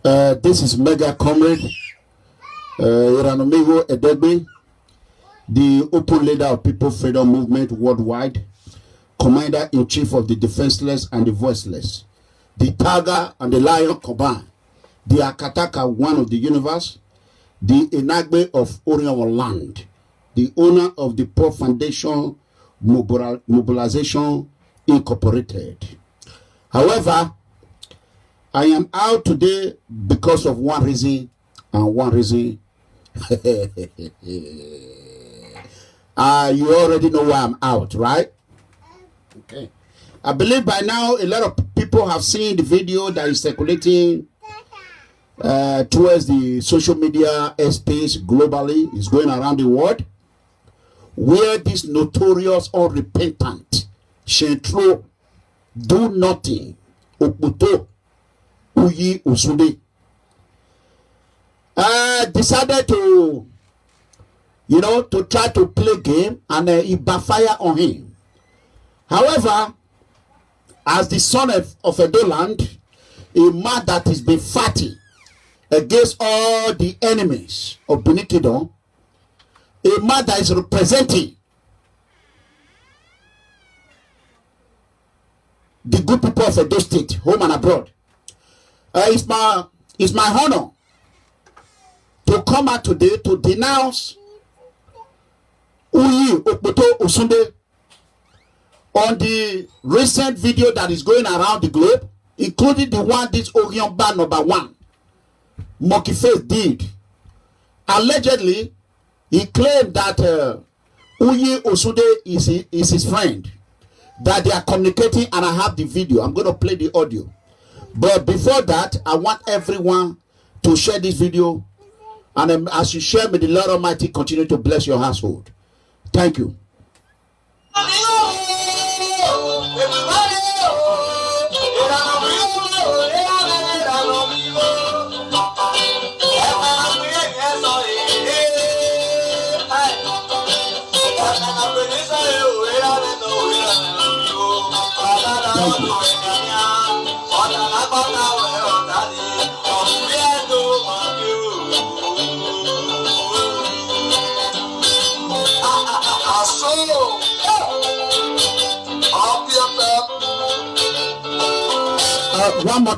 This is Mega Comrade Iranomigo Edegbe, the open leader of People Freedom Movement worldwide, Commander-in-Chief of the Defenseless and the Voiceless, the Tiger and the Lion combined, the Akataka One of the Universe, the Enagbe of Oriental Land, the owner of the Poor Foundation Mobilization Incorporated. However, I am out today because of one reason and one reason. You already know why I'm out, right? Okay. I believe by now a lot of people have seen the video that is circulating towards the social media space globally. It's going around the world, where this notorious unrepentant Shentro do nothing Okuto Uyi Usunde decided to, to try to play game, and it backfired on him. However, as the son of Edo land, a man that has been fighting against all the enemies of Benin Kingdom, a man that is representing the good people of Edo State, home and abroad. It's my honor to come out today to denounce Uyi Okpoto Usunde on the recent video that is going around the globe, including the one this Orionba #1, Monkey Face did. Allegedly, he claimed that Uyi Usunde is his friend, that they are communicating, and I have the video. I'm going to play the audio. But before that, I want everyone to share this video. And as you share, may the Lord Almighty continue to bless your household. Thank you.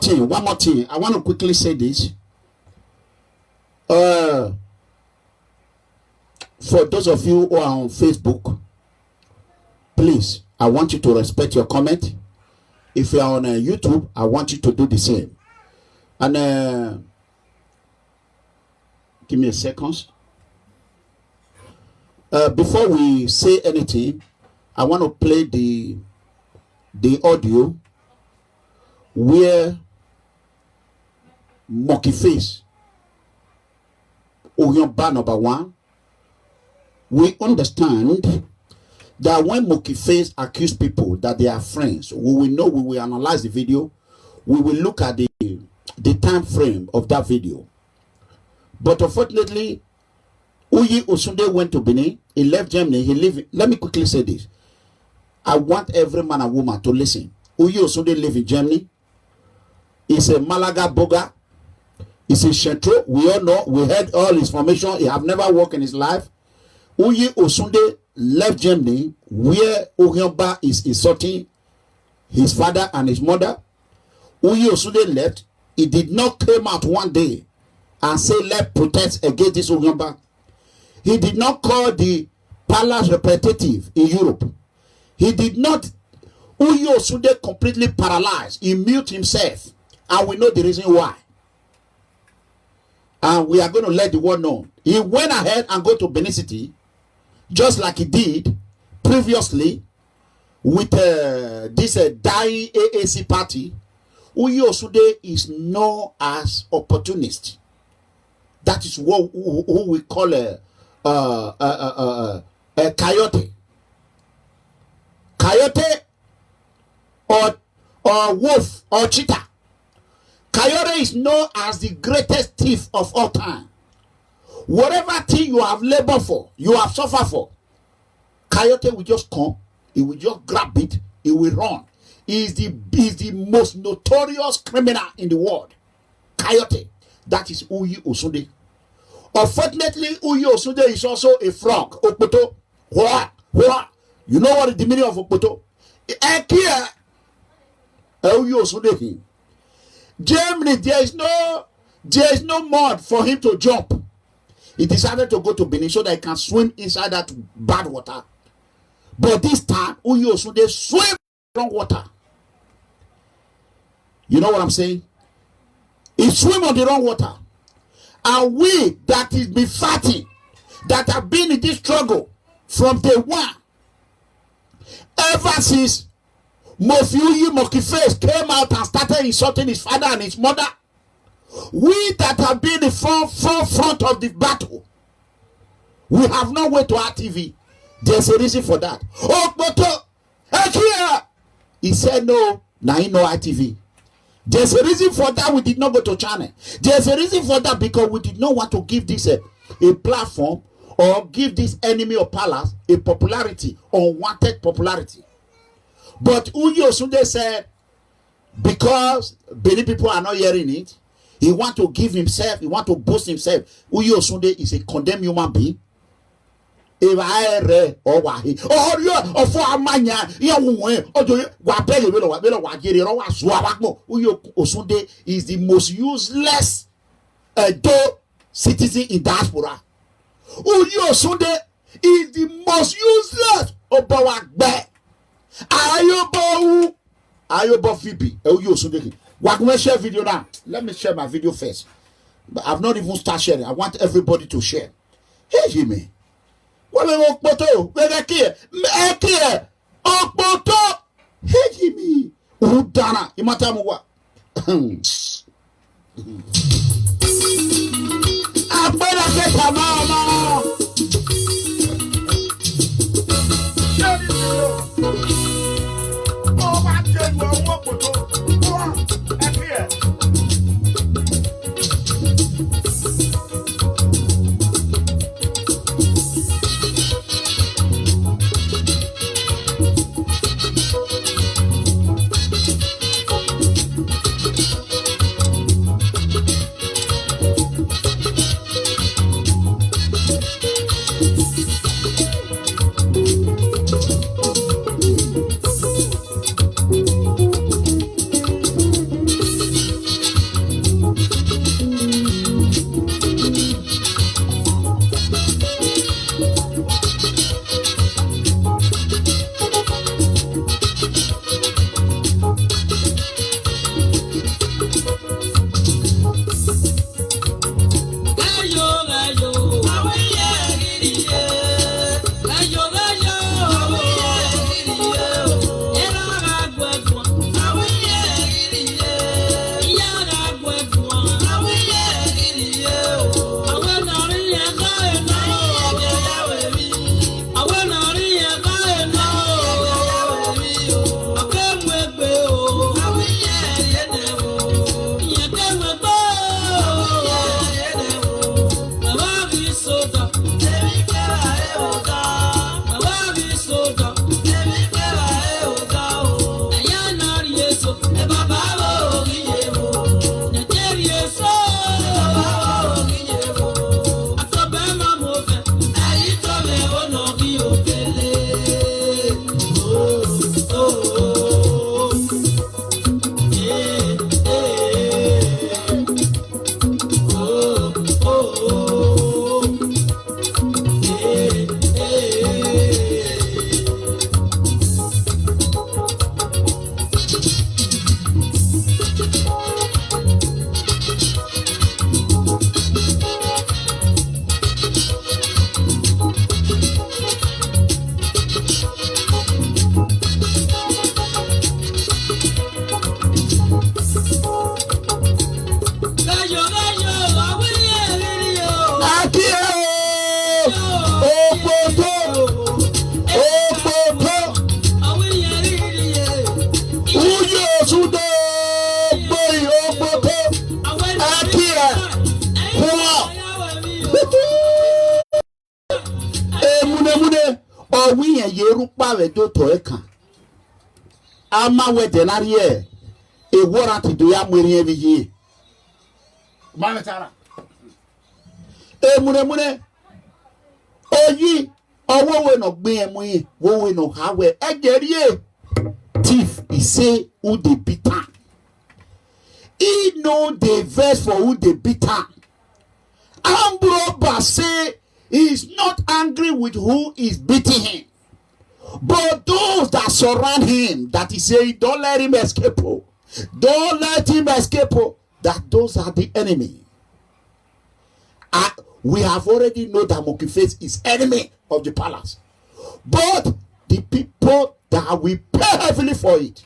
One more thing. I want to quickly say this. For those of you who are on Facebook, please, I want you to respect your comment. If you are on YouTube, I want you to do the same. And give me a second. Before we say anything, I want to play the audio where Monkey Face Orionba #1, we understand that when Monkey Face accuse people that they are friends, we will analyze the video, we will look at the time frame of that video. But unfortunately, Uyi Usunde went to Benin, he left Germany, let me quickly say this. I want every man and woman to listen. Uyi Usunde live in Germany. He's a Malaga Boga. He's a Shentro. We all know, we heard all his formation. He have never worked in his life. Uyi Usunde left Germany, where Orionba is insulting his father and his mother. Uyi Usunde left. He did not come out one day and say, let's protest against this Orionba. He did not call the palace representative in Europe. He did not. Uyi Usunde completely paralyzed. He mute himself. And we know the reason why. And we are going to let the world know. He went ahead and go to Benin City, just like he did previously with this dying AAC party. Uyi Usunde is known as opportunist. That is what who we call a coyote. Coyote or wolf or cheetah. Coyote is known as the greatest thief of all time. Whatever thing you have labored for, you have suffered for, Coyote will just come, he will just grab it, he will run. He is the most notorious criminal in the world. Coyote. That is Uyi Osunde. Unfortunately, Uyi Osunde is also a frog. Okpoto. You know what is the meaning of Okpoto? Ekia. Uyi Osunde. Germany, there is no mud for him to jump. He decided to go to Benin so that he can swim inside that bad water. But this time, Uyi Osunde swim in wrong water. You know what I'm saying? He swim on the wrong water. And we that is been fighting, that have been in this struggle from day one, ever since Mofiuyi Mokiface came out and started insulting his father and his mother, we that have been in the front of the battle, we have no way to RTV. There's a reason for that. Oh, but he said no, now he no RTV. There's a reason for that. We did not go to China. There's a reason for that because we did not want to give this a platform or give this enemy of palace a popularity, unwanted popularity. But Uyi Osunde said, because many people are not hearing it, he want to give himself, he want to boast himself. Uyi Osunde is a condemned human being. If I read or what he or for a man, Osunde is the most useless citizen in diaspora. Uyi Osunde is the most useless Obawagbe. Ayobo VP. Uyi Osunde. We're going to share video now. Let me share my video first. But I've not even started sharing. I want everybody to share. Hey, Jimmy. What are you doing? Where are you? Okpoto. Hey, Jimmy. Udana. Imatamuwa. Abela keta mama. Share this video. Oh, my God. Okpoto. We and Yerupa we do toeka. Ama we denari a warranty do ya money every year. Mametara. Mune. Oyi. Owo we no gbe emu yi. Wo we no ha we. Egerie. Thief. He say who they beat am. He know the verse for who they beat am. Ambroba say he is not angry with who is beating him. But those that surround him, that he say, don't let him escape. Don't let him escape. That those are the enemy. We have already know that Monkey Face is enemy of the palace. But the people that will pay heavily for it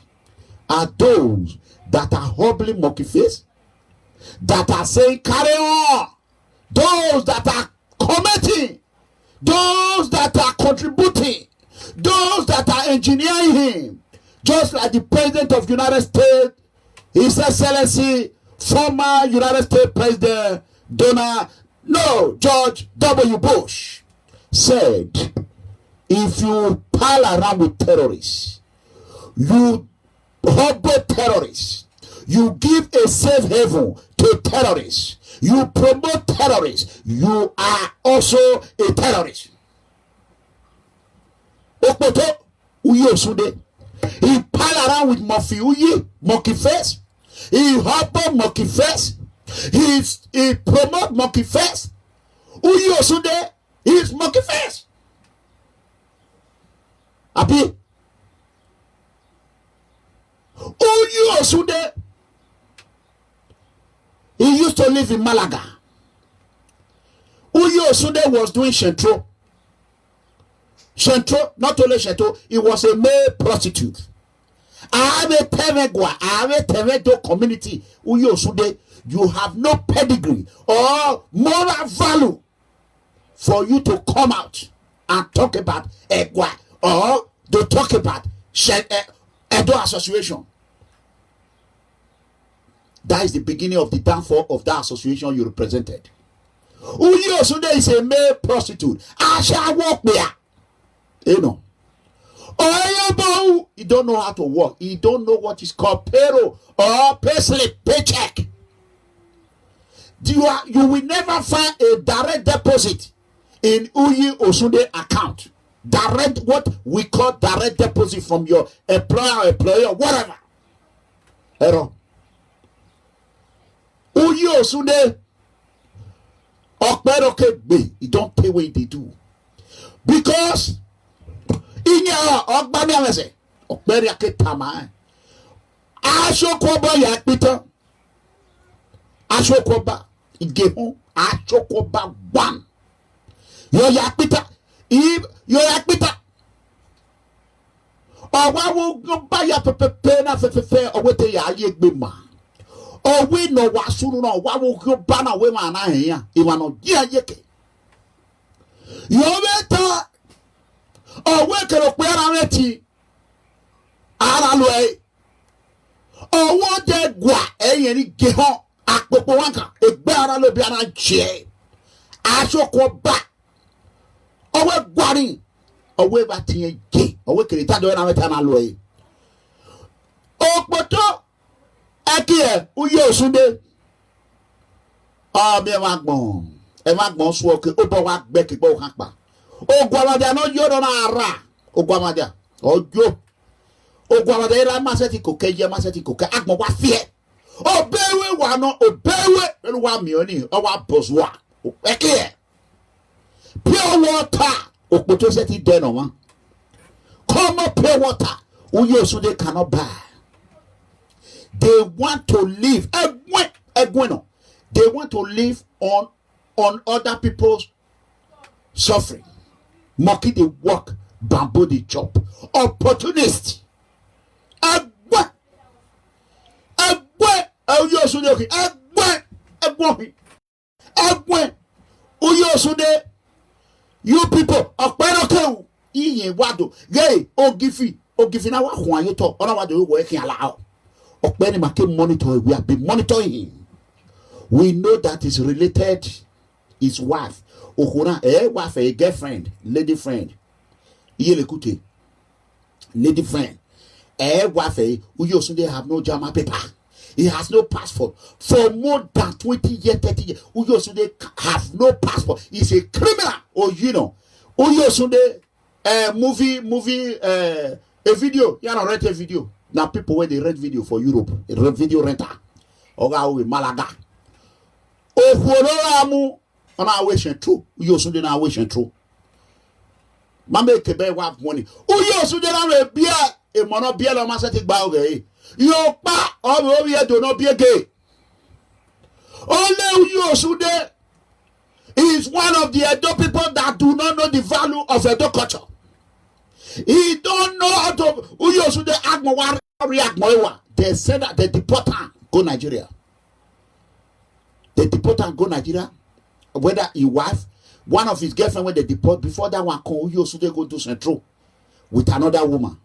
are those that are hobbling Monkey Face, that are saying, carry on. Those that are committing, those that are contributing, those that are engineering him, just like the President of the United States, His Excellency, former United States President George W. Bush said, if you pile around with terrorists, you harbor terrorists, you give a safe haven to terrorists, you promote terrorists, you are also a terrorist. Okpoto Uyi Osunde, he pile around with Monkey Face, he harbor Monkey Face, he promote Monkey Face. Uyi Osunde is Monkey Face. Abi Uyi Osunde, he used to live in Malaga. Uyi Osunde was doing Shentro. Not only Shentro, he was a male prostitute. I have a Temedo community. Uyi Osunde, you have no pedigree or moral value for you to come out and talk about Egwa or to talk about Edo Association. That is the beginning of the downfall of that association you represented. Uyi Osunde is a male prostitute. I shall walk there. You know. He don't know how to work. He don't know what is called payroll or paycheck. You will never find a direct deposit in Uyi Osunde account. Direct, what we call direct deposit from your employer, whatever. Error. Uyi Osunde, he don't pay what they do. Because in your Ogbani Okberi Tama Ashokoba Yakpita Ashokoba Igehu Ashokoba 1. Your Yakpita your Yakpita. Or why will go buy your pepe or what they are yegma? Or we know what soon or why will you ban away man here? Iwano yeke. Your better or wake up where I'm at tea. Aralway. Or what they gua any gehon akpowanka a barrel biana che. Ashoko back. Or what guarding away batting gay or wake it at the Alway. Oh, but Akia, Uyi Osunde. Be a magbon. A magbon swoke, Obawak Becky Bohakba. Oh, Guamada, no Yodona Ra. Oh, Guamada. Oh, Joe. Oh, Guamada, Masetico, Kaya Masetico, Akmo, what fear? Oh, Bewe, one, oh, Bewe, and 1 million, or what Boswa. Akia. Pure water. Oh, but you said it then, no come up, pure water. Uyi Osunde cannot buy. They want to live. They want to live on other people's suffering. Monkey they work, bamboo they chop. Opportunist. You people of Iye wado. Gay, Ogifi na wa hwan you talk. Ona wado working allow. Okbeni make monitor, we have been monitoring him. We know that is related his wife. Okuna wife a girlfriend, lady friend. Iyelekute. Lady friend. Wife Uyi Osunde have no Jama paper. He has no passport. For more than 20 years, 30 years, Uyo Sunday have no passport. He's a criminal. Or you know, Uyo Sunday movie a video. You know, rent a video. Now people where they rent video for Europe, a video renter. Oga we Malaga. Oh, Holoramu on our wishing true. Uyo Sunday na wishing true. Mama kebe wa money. Uyo Sunday na beer. A mono beer on masatic bauge. Yo pa over here do not be a gay. Only Uyo Sunday is one of the Edo people that do not know the value of Edo culture. He don't know how to Uyo Sunday Agmawari react Moiwa. They said that they deport him, go Nigeria. They deport him, go Nigeria. Whether his wife, one of his girlfriend when they deport, before that one come, Uyo Sunday go to Central with another woman.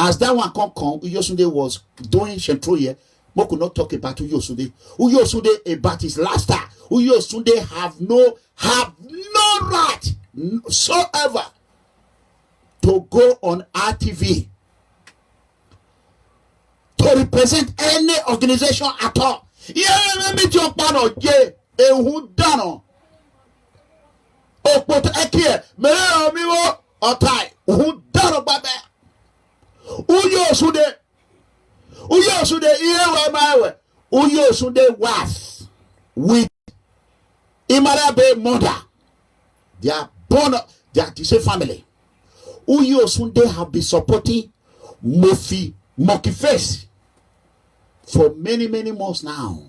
As that one come, Uyo Sunday was doing Central here. We could not talk about Uyo Sunday. Uyo Sunday about his lifestyle. Uyo Sunday have no right whatsoever to go on RTV to represent any organization at all. Yeah, let me jump on J. Who done? Oh, put a here. Me or tie. Who done about that? Uyo Sunday. Uyo Sunday. Here, my way. Uyo Sunday wife with Imarabe mother. They are born. They are the same family. Uyo Sunday have been supporting Monkey Face for many months now.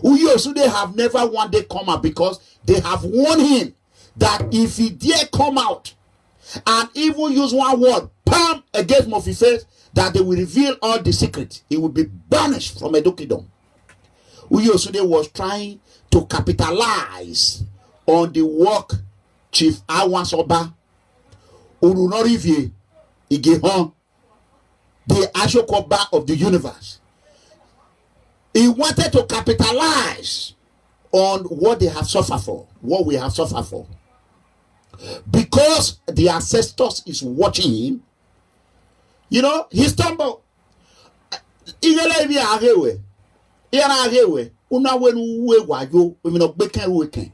Uyo Sunday have never one day come out because they have warned him that if he dare come out and even use one word, palm against Monkey Face, that they will reveal all the secrets. He will be banished from Edo Kingdom. Uyo Sunday was trying to capitalize on the work Chief Awansoba Urunorivier Igehon, the Ashokoba of the universe. He wanted to capitalize on what they have suffered for, what we have suffered for. Because the ancestors is watching him, you know, he stumbled. Una wenu we wayo we no gbeken weken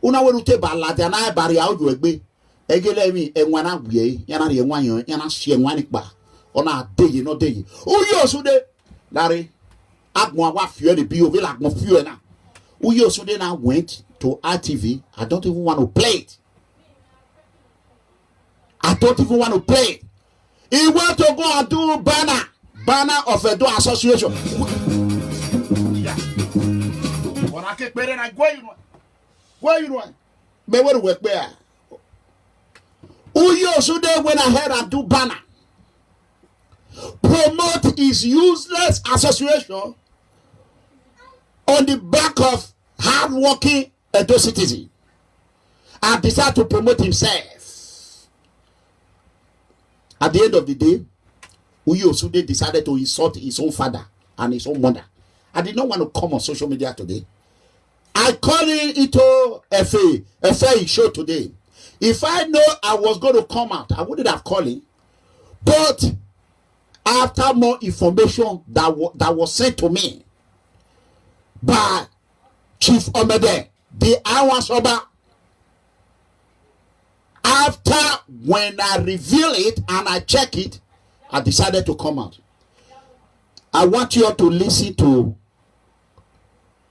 una wenu te balade na bari audio egbe egele mi enwana gbe yana re enwan yana hye enwan pa ona dey no dey Uyo Sunday lare agbon wa fie de bi o be lagbon fie na Uyo Sunday now went to RTV. I don't even want to play it. I don't even want to play it. He went to go and do banner of a do association. When I get better, I go where you want? But where work there? Uyo Sunday went ahead and do banner. Promote his useless association on the back of hard-working Edo citizen and decide to promote himself. At the end of the day, Uyo Sunday decided to insult his own father and his own mother. I did not want to come on social media today. I called it a fair show today. If I know I was going to come out, I wouldn't have called it. But after more information that was sent to me by Chief Omede, the Awansoba, after when I reveal it and I check it, I decided to come out. I want you all to listen to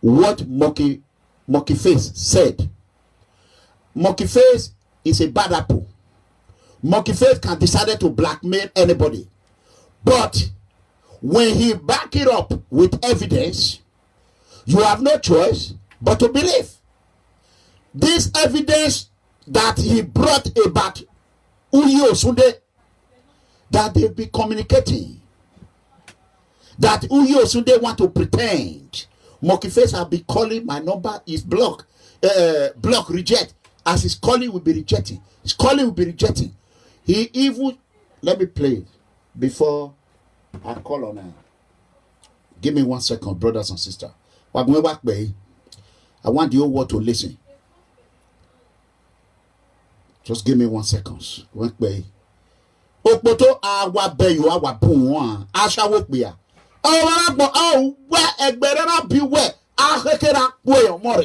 what Monkey Face said. Monkey Face is a bad apple. Monkey Face can decide to blackmail anybody. But when he back it up with evidence, you have no choice but to believe. This evidence that he brought about Uyo Sunday, that they've been communicating, that Uyo Sunday want to pretend. Monkey Face have been calling my number is block reject. As his calling will be rejecting. His calling will be rejecting. He even, let me play it before I call on her. Give me 1 second, brothers and sisters. I want the whole world to listen. Just give me 1 second. Okpoto awa beyo awa bun asha wokpe oh, where a better beware. I can way or more.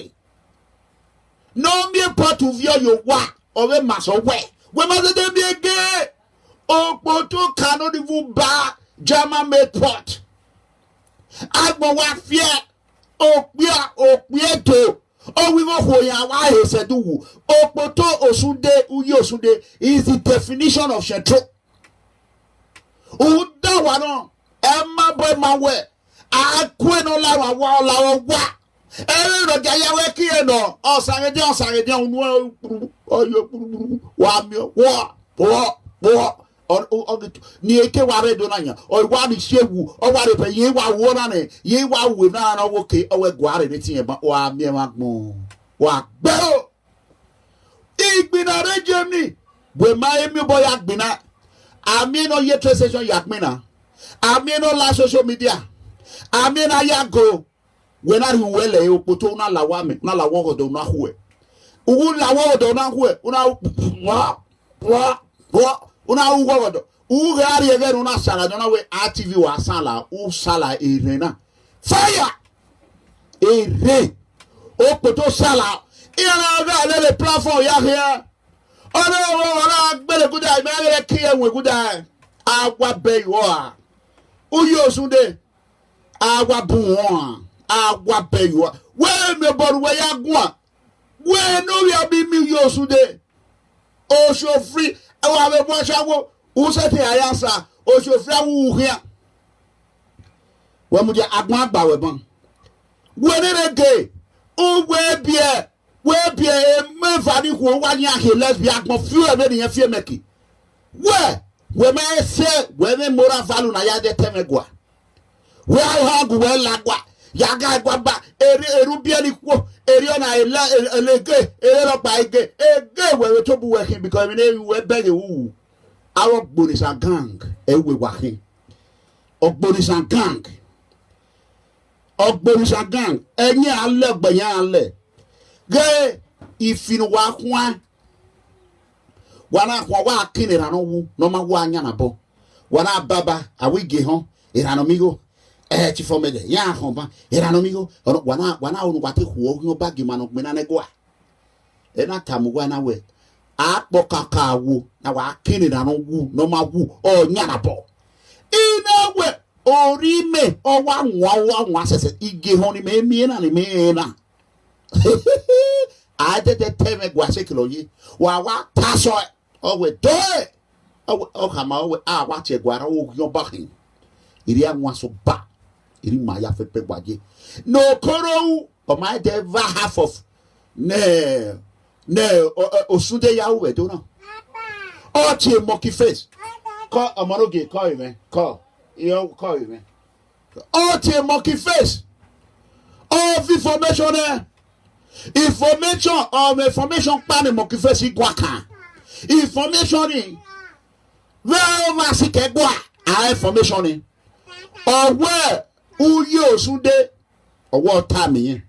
No mere part of your what or a mass away. When mother they be a gay. Oh, Poto cannot even buy German made pot. I won't fear. Oh, we are to. Oh, we go for ya. Why he said, "Do oh, Poto Osunde Uyosunde is the definition of shetro." Oh, that one, Emma boy, my way. I quit on la wa. No gaya weki no. Oh, sange dia no. Oh, you wa. On ni eke ware do nanya o wa ni shewu o ware pe yin wa wo na ne yin wa wo na na wo ke o we gware ni tin e ba wa mi ma gbon wa gbe o igbina re jemi we ma emi boy agbina ami no ye translation yakmina ami no la social media ami na yago we na ri wele o poto na la wa mi na la wo do na huwe u la wo do na huwe una wa una ugodo ugari again una sala dona we RTV wa sala u sala irena fire ere o poto sala ina ga le platform ya here ona gbele guda me le kiye we guda agwa be yo a uyo sunde agwa bu won agwa be yo we me boru we ya gwa we no we abi mi yo sunde o so free awa be bo shawo u se te ayansa o so free awu hia we mu je agbon agba we bon we ne rege o we bie me vani ko wa ni ahe lesbian agbon fu e be ni fie meki we ma se we me moral value na ya de temegwa we ha gu we lagwa ya ga gwa ba eru bia ni ko eri na elege ero pa ege we to bu working because we beg you our bonisa gang we working ogbonisa gang enye ale gbeyan ale ge ifinu wa kwa wana kwa wa kinira no wu no ma wa anya na bo wana baba awige ho iranomigo ti fomede ya homba iranomigo wana onu kwate huo no bagi mano gbena negwa ena tamu na we akpokaka wu na wa kinira no wu no ma wu o nya na bo ina we orime o wa nwa sese ige ho ni me na ni me na ade de teme gwa sekilo yi wa taso o we do o kama we wa che gwa o yo bakin iri anwa so ba iri ma ya fe pe gwaje no koro o ma de va half of ne osunde ya we do na o che monkey face call amoroge call me call you call me o che monkey face of information pa ni monkey face igwa kan information ni well ma si ke gwa a information ni owe uye osunde owo ta mi yen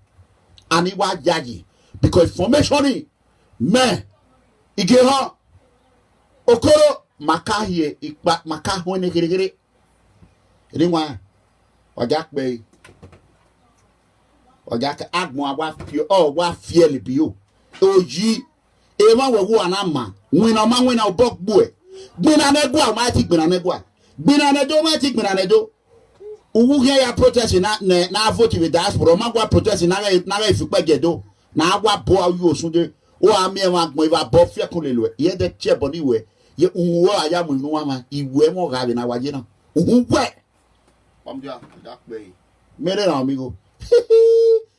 ani wa jaji because information ni me ige ho okoro makahie ipa makaho ni girigiri rinwa oja pe oja ka agbon wa fiel bi o oji e ma wo anama wina ma wina obogbu e gbina negwa ma ti gbina negwa gbina nedo ma ti gbina nedo uwu here ya protest na vote with diaspora ma gwa protest na ifipa gedo na agwa bo ayu osunde o ami e ma gbon iba bo fie kun le lo ye de che body we ye uwo aya mu inu wa ma iwe mo ga bi na waje na uwe omja da pe mere na mi go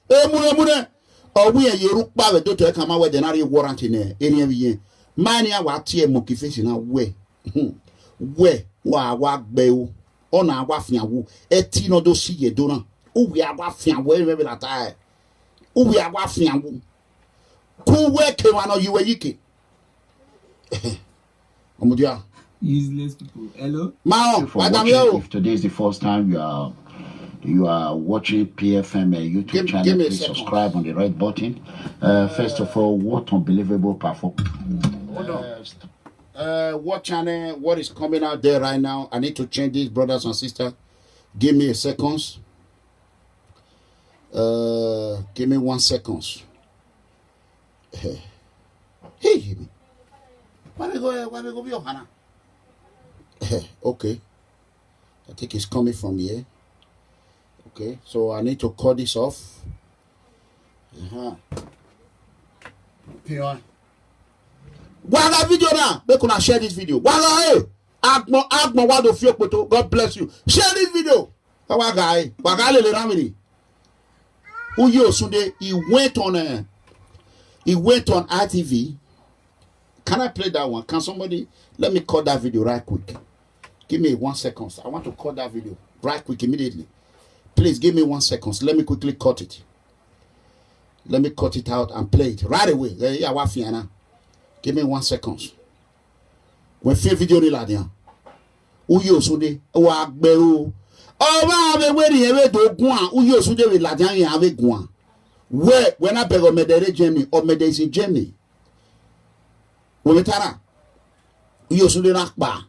emune owu ye yeru pa we do to e kan ma we de na re warrant ne eni bi yen mani a wa tie motivation na we wa gbe o ona agwa fiawo eti no do si ye do na uwi agwa fiawo e be la ta uwi agwa fiawo ku we ke wa no yiwe yike omudia useless people. Hello mao if today is the first time you are watching PFM YouTube channel, please subscribe on the right button. First of all, what unbelievable performance. Hold on. What channel, what is coming out there right now? I need to change this, brothers and sisters. Give me a second. Give me 1 second. Hey, why we go be Hannah? Okay. I think it's coming from here. Okay, so I need to cut this off. Waga video now. They gonna share this video. Waga hey. Agmo wado fio poto. God bless you. Share this video. Waga hey. Waga le ramini. Uyo Sunday he went on ITV. Can I play that one? Can somebody let me cut that video right quick? Give me 1 second. I want to cut that video right quick immediately. Please give me 1 second. Let me quickly cut it. Let me cut it out and play it right away. Give me 1 second. When film video ni la dia. Uyo Sunday wa gbero. Oba be we ni ebe do gun an Uyo Sunday we la dia yin ave gun an. Where when I beg o medere Germany or mede is in Germany. Wo metara. Uyo Sunday na pa.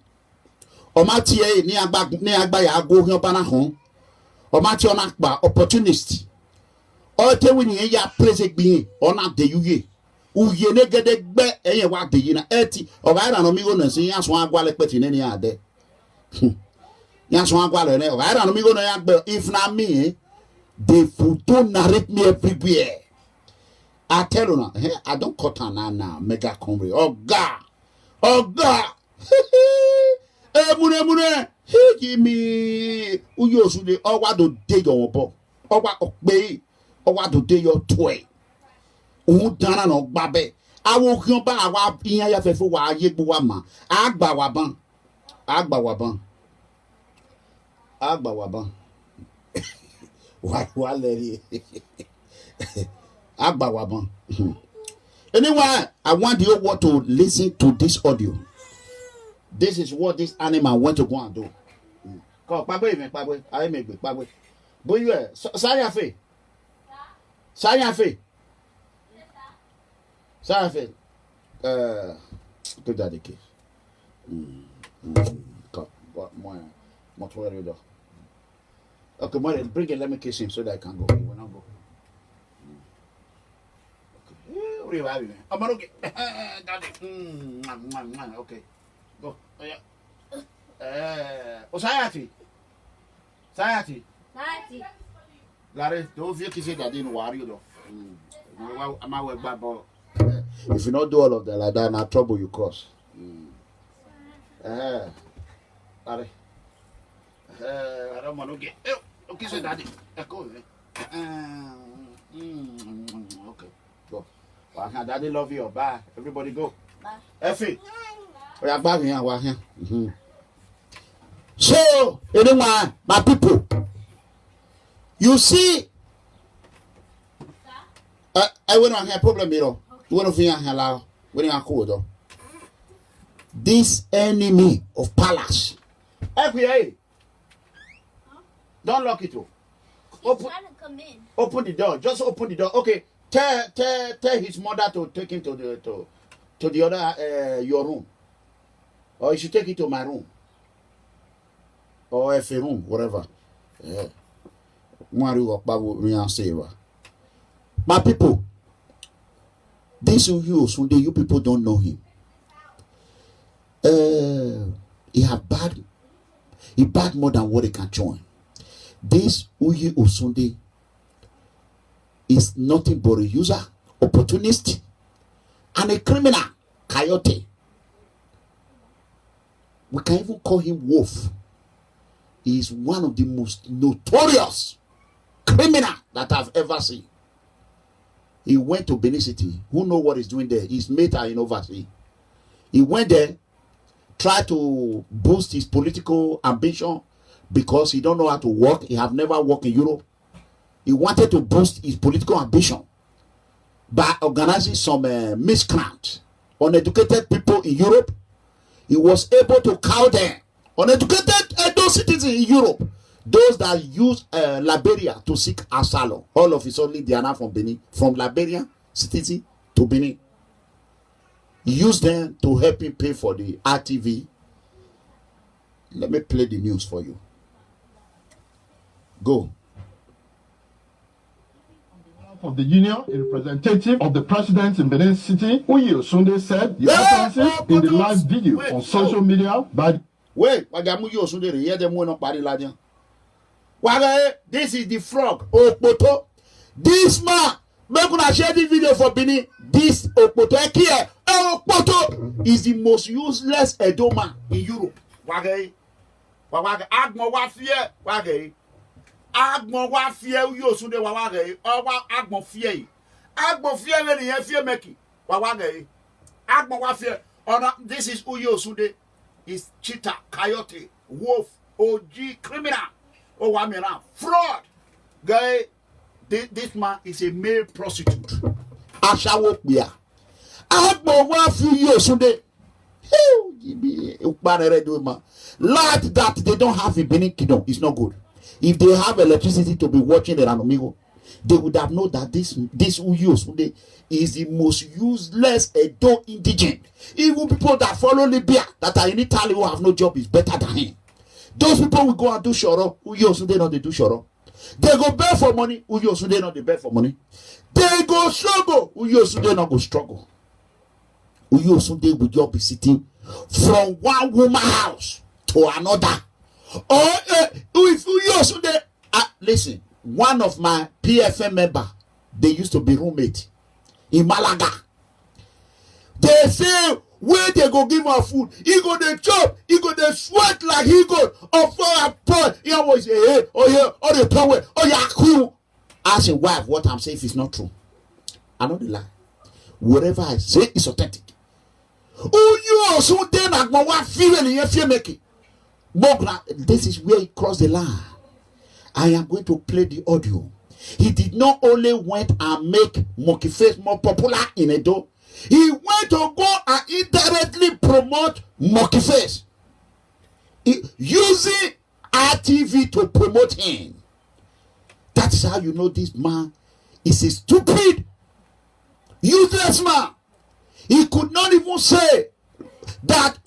O ma tie ni agba ya go hin oba na hon. O ma tie ona pa opportunist. O te wi ni ya praise gbin ona de yuye. Uye ne gede gbe eyen wa de yi na eti o ba ra no mi go na sin yaso agwa le peti ne ni ade. Yaso agwa le ne o ba ra no mi go na ya gbe if na me they don't narrate me everywhere. I tell you now, I don't cut on now, mega comedy. Oh God. Mune. Hey, give me. Uyo Sunday. Oh, what do they your bo? Oh, what obey? Oh, what do they your toy? Dana no babe. I will come back. I will be here for why you buama. Agba waban. Why lady? Agba waban. Anyway, I want you all to listen to this audio. This is what this animal went to go and do. Come, Pagwe. I make it, Pagwe. But you are Sayafe. To that the case. What worry you? Okay, Mother, bring it. Let me kiss him so that I can go. He will not go. Okay. I'm gonna get Daddy. Okay. Go. Oh yeah. Sayati. Larry, don't feel kissing that didn't worry you though. I'm aware about. If you not do all of that like that, now trouble you cause. Larry. I don't want to get. Okay, so Daddy. Echo. Okay. Go. Well, Daddy love you. Bye. Everybody go. Bye. Effie. We are back here. We're here. So, anyway, my people, you see, I went on here problem, you know. You want to feel hello when you are cold. This enemy of palace. FBA. Don't lock it up. Open the door. Just open the door. Okay. Tell his mother to take him to the other your room. Or you should take it to my room. Or a room, whatever. My people, this Sunday, you people don't know him. He bad more than what he can join. This Uyi Osunde is nothing but a user, opportunist, and a criminal, coyote. We can even call him Wolf. He is one of the most notorious criminal that I've ever seen. He went to Benin City. Who knows what he's doing there? His mate are in overseas. He went there, tried to boost his political ambition because he don't know how to work. He have never worked in Europe. He wanted to boost his political ambition by organizing some miscreant, uneducated people in Europe. He was able to cow them. Uneducated those citizens in Europe, those that use Liberia to seek asylum. All of it only they are now from Benin, from Liberia citizen to Benin. He used them to help him pay for the RTV. Let me play the news for you. Go. Of the union, a representative of the president in Benin City, Uyi Osunde, said the utterances in the live video on social media by Wait, this is the frog. This man, make una share this video for Benin. This Okpoto is the most useless Edo man in Europe. Agmo wa fear, Agmo wa fear Uyi Osunde Agmo fear. Agmo fear when he fear make Agmo wa fear. This is Uyi Osunde. Is cheater, coyote, wolf, OG, criminal, fraud. Guy, this man is a male prostitute. Ashawo Bia. Agbo wa few years Sunday. Light that they don't have in Benin Kingdom is not good. If they have electricity to be watching the Ranomigo, they would have known that this Uyi Osunde is the most useless Edo indigent. Even people that follow Libya, that are in Italy who have no job, is better than him. Those people will go and do shoro. Uyi Osunde not they do shoro. They go beg for money. Uyi Osunde not they beg for money. They go struggle. Uyi Osunde not go struggle. Uyi Osunde will just be sitting from one woman house to another. Or if Uyi Osunde, listen. One of my PFM member, they used to be roommate in Malaga. They say where they go give her food, he go they chop, he go they sweat like he go for a pot. He always say, hey, oh yeah, oh the power, oh yeah, cool. Ask your wife what I'm saying if it's not true. I know the lie. Whatever I say is authentic. Oh, you also then I go one feeling in your fear making. This is where he crossed the line. I am going to play the audio. He did not only went and make Monkey Face more popular in Edo, he went to go and indirectly promote Monkey Face, using RTV to promote him. That is how you know this man is a stupid, useless man. He could not even say that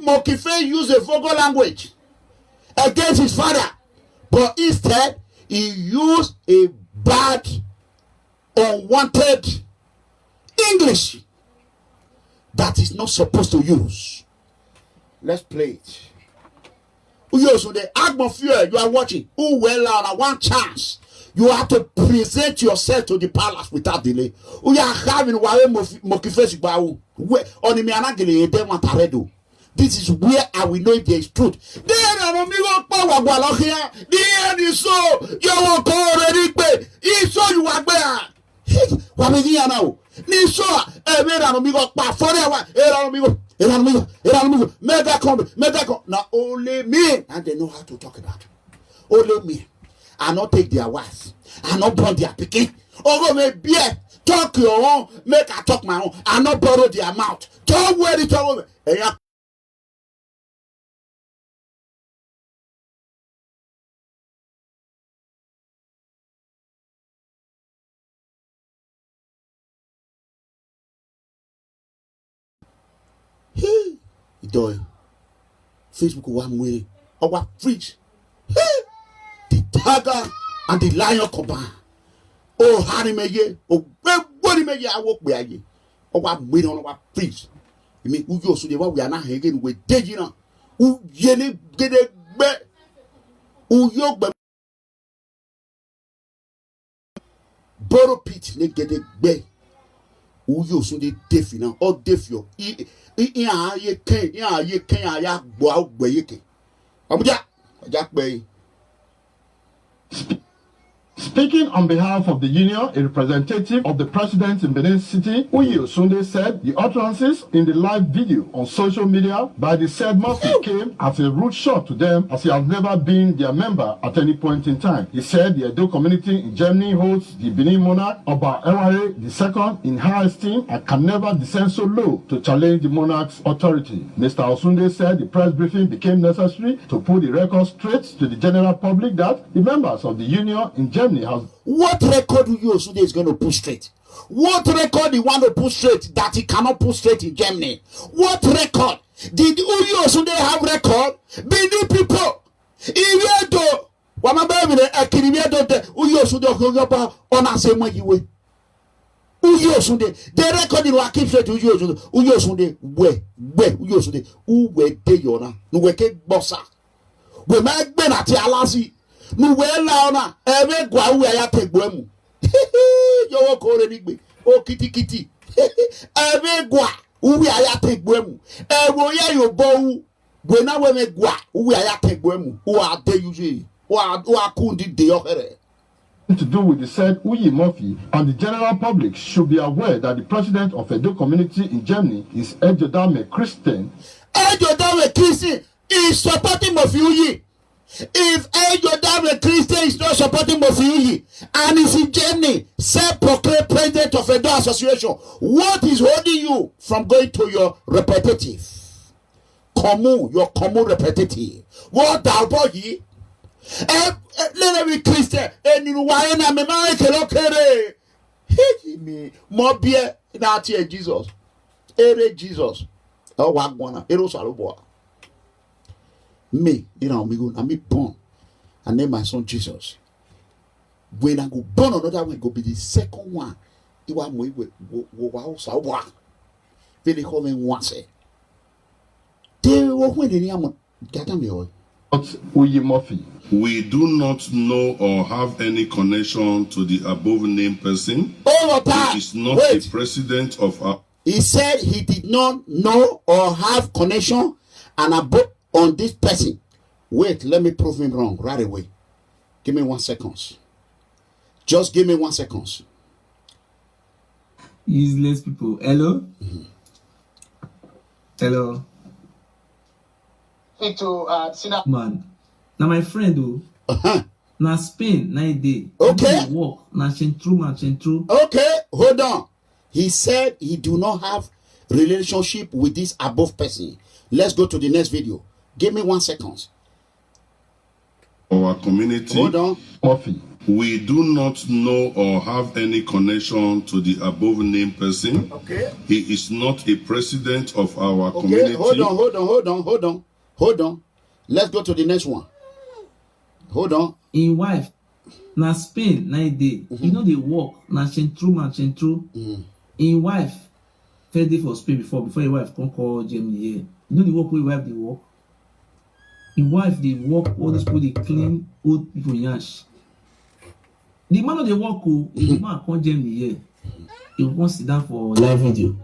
Monkey Face used a vulgar language against his father. But instead, he used a bad, unwanted English that is not supposed to use. Let's play it. So the atmosphere you are watching, who well on one chance, you have to present yourself to the palace without delay. We are having this is where I will know if there is truth. Then I don't know what here. The end is so you won't go already. It's so you are there. What is here now? Niso, now only me, and they know how to talk about it. Only me. I not take their wife. I not burn their picking. Oh, me beer. Talk your own. Make I talk my own. I not borrow their mouth. Don't worry. Talk. Hey, doy. Facebook one way. Our fridge. Hey, the tiger and the lion combine. Oh, Harry Meye. Oh, everybody Meye. I walk by ye. Our way on our fridge. You mean, who you so the what we are not again with Dejina. Who yelling get a bet. Who you borrow pit, they get a bet. Who you so the deaf now or deaf you. Speaking on behalf of the union, a representative of the president in Benin City, Uyi Osunde, said the utterances in the live video on social media by the said Murphy came as a rude shock to them, as he has never been their member at any point in time. He said the Edo community in Germany holds the Benin monarch, Oba Eware II, in high esteem and can never descend so low to challenge the monarch's authority. Mr. Osunde said the press briefing became necessary to put the record straight to the general public that the members of the union in Germany has. What record Uyi Osunde is going to push straight? What record he want to push straight that he cannot push straight in Germany? What record? Did Uyi Osunde have record? Benin people, Iredo, Wama baby a kiribia dote uyo sunde okoyopa ona sema yiwe. Uyo sunde the recording wa keep straight uyo sunde we uyo sunde uwe de yona no we ke bossa. We ma gbe na ti alasi. No we la ona ebe gwa we ya tegbo emu. Yo wo ko re ni gbe. O kitikiti. Ebe gwa uwe ya tegbo emu. Ewo ya yo bo we na we me gwa uwe ya tegbo emu. O ade yuji. To do with the said Uyi Murphy, and the general public should be aware that the president of Edo community in Germany is Ejodame Christian. Ejodame Christian is supporting Murphy Uyi. If Ejodame Christian is not supporting Murphy Uyi and is in Germany, self-proclaimed president of Edo Association, what is holding you from going to your repetitive? Your common repetitive. What about you? Let me Christian and you why na me ma kere me mo bia na tie Jesus Jesus o wa gbona ero salubo me you know me go na me born and name my son Jesus. When I go born another one go be the second one you want me wo wa salubo they call me once they wo when ni am gata me o Uyi Murphy. We do not know or have any connection to the above named person. He is not a president of our. He said he did not know or have connection and above on this person. Wait, let me prove him wrong right away. Give me 1 second. Just give me 1 second. Useless people. Hello? Hello? Man. Now my friend na Spain 9 day. Okay. Walk na chentru. Okay, hold on. He said he do not have relationship with this above person. Let's go to the next video. Give me 1 second. Our community. Hold on. Murphy. We do not know or have any connection to the above named person. Okay. He is not a president of our community. Hold on. Let's go to the next one. Hold on. In wife na Spain 9 day. You know they work na chentru. In wife first day for Spain before your wife come call Germany here. You know the work where wife they work. In wife they work all these people they clean old people yash. The man of the work the man come Germany here. He won't sit down for live video.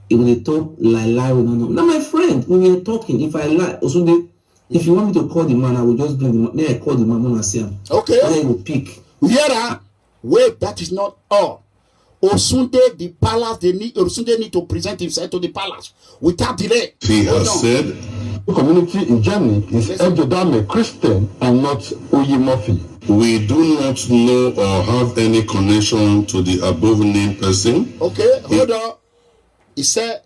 He will talk lie we don't know. Now my friend, we were talking. If I lie, also if you want me to call the man, I will just bring the man. Then I call the man when I see him. Okay. And then he will pick. Wait, that is not all. Osunde the palace, Osunde need to present himself to the palace without delay. He has said The community in Germany is Ejodame Christian and not Uyi Murphy. we do not know or have any connection to the above named person. Okay, hold on. He said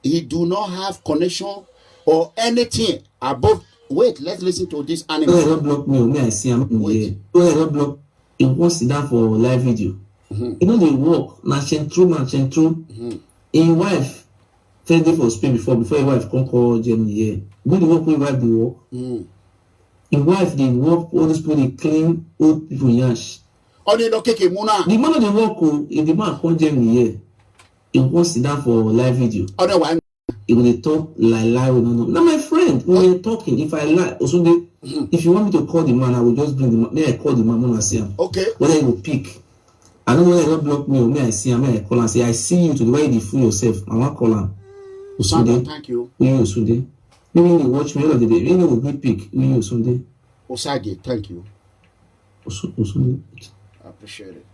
he do not have connection or anything above. Wait, let's listen to this animal. Don't block me. Me I see him. Wait. Don't block. He won't sit down for live video. You know they work na chentru. In wife first day for Spain before your wife come call Germany here. You know the work where wife they work. In wife they work all these people they clean old people yash. The man of the work if the man come Germany here, he won't sit down for live video. Otherwise, He will talk lie we don't know. Now my friend, we were talking. If I lie, also if you want me to call the man, I will just bring the man. Then I call the man when I see him. okay. Whether he will pick. I don't know whether he will block me or me I see him. I call and say I see you to the way you fool yourself. I want call him. Sunday, thank you. Sunday. Maybe you watch me all of the day. Maybe you will pick. Sunday. Osage, thank you. Sunday. I appreciate it.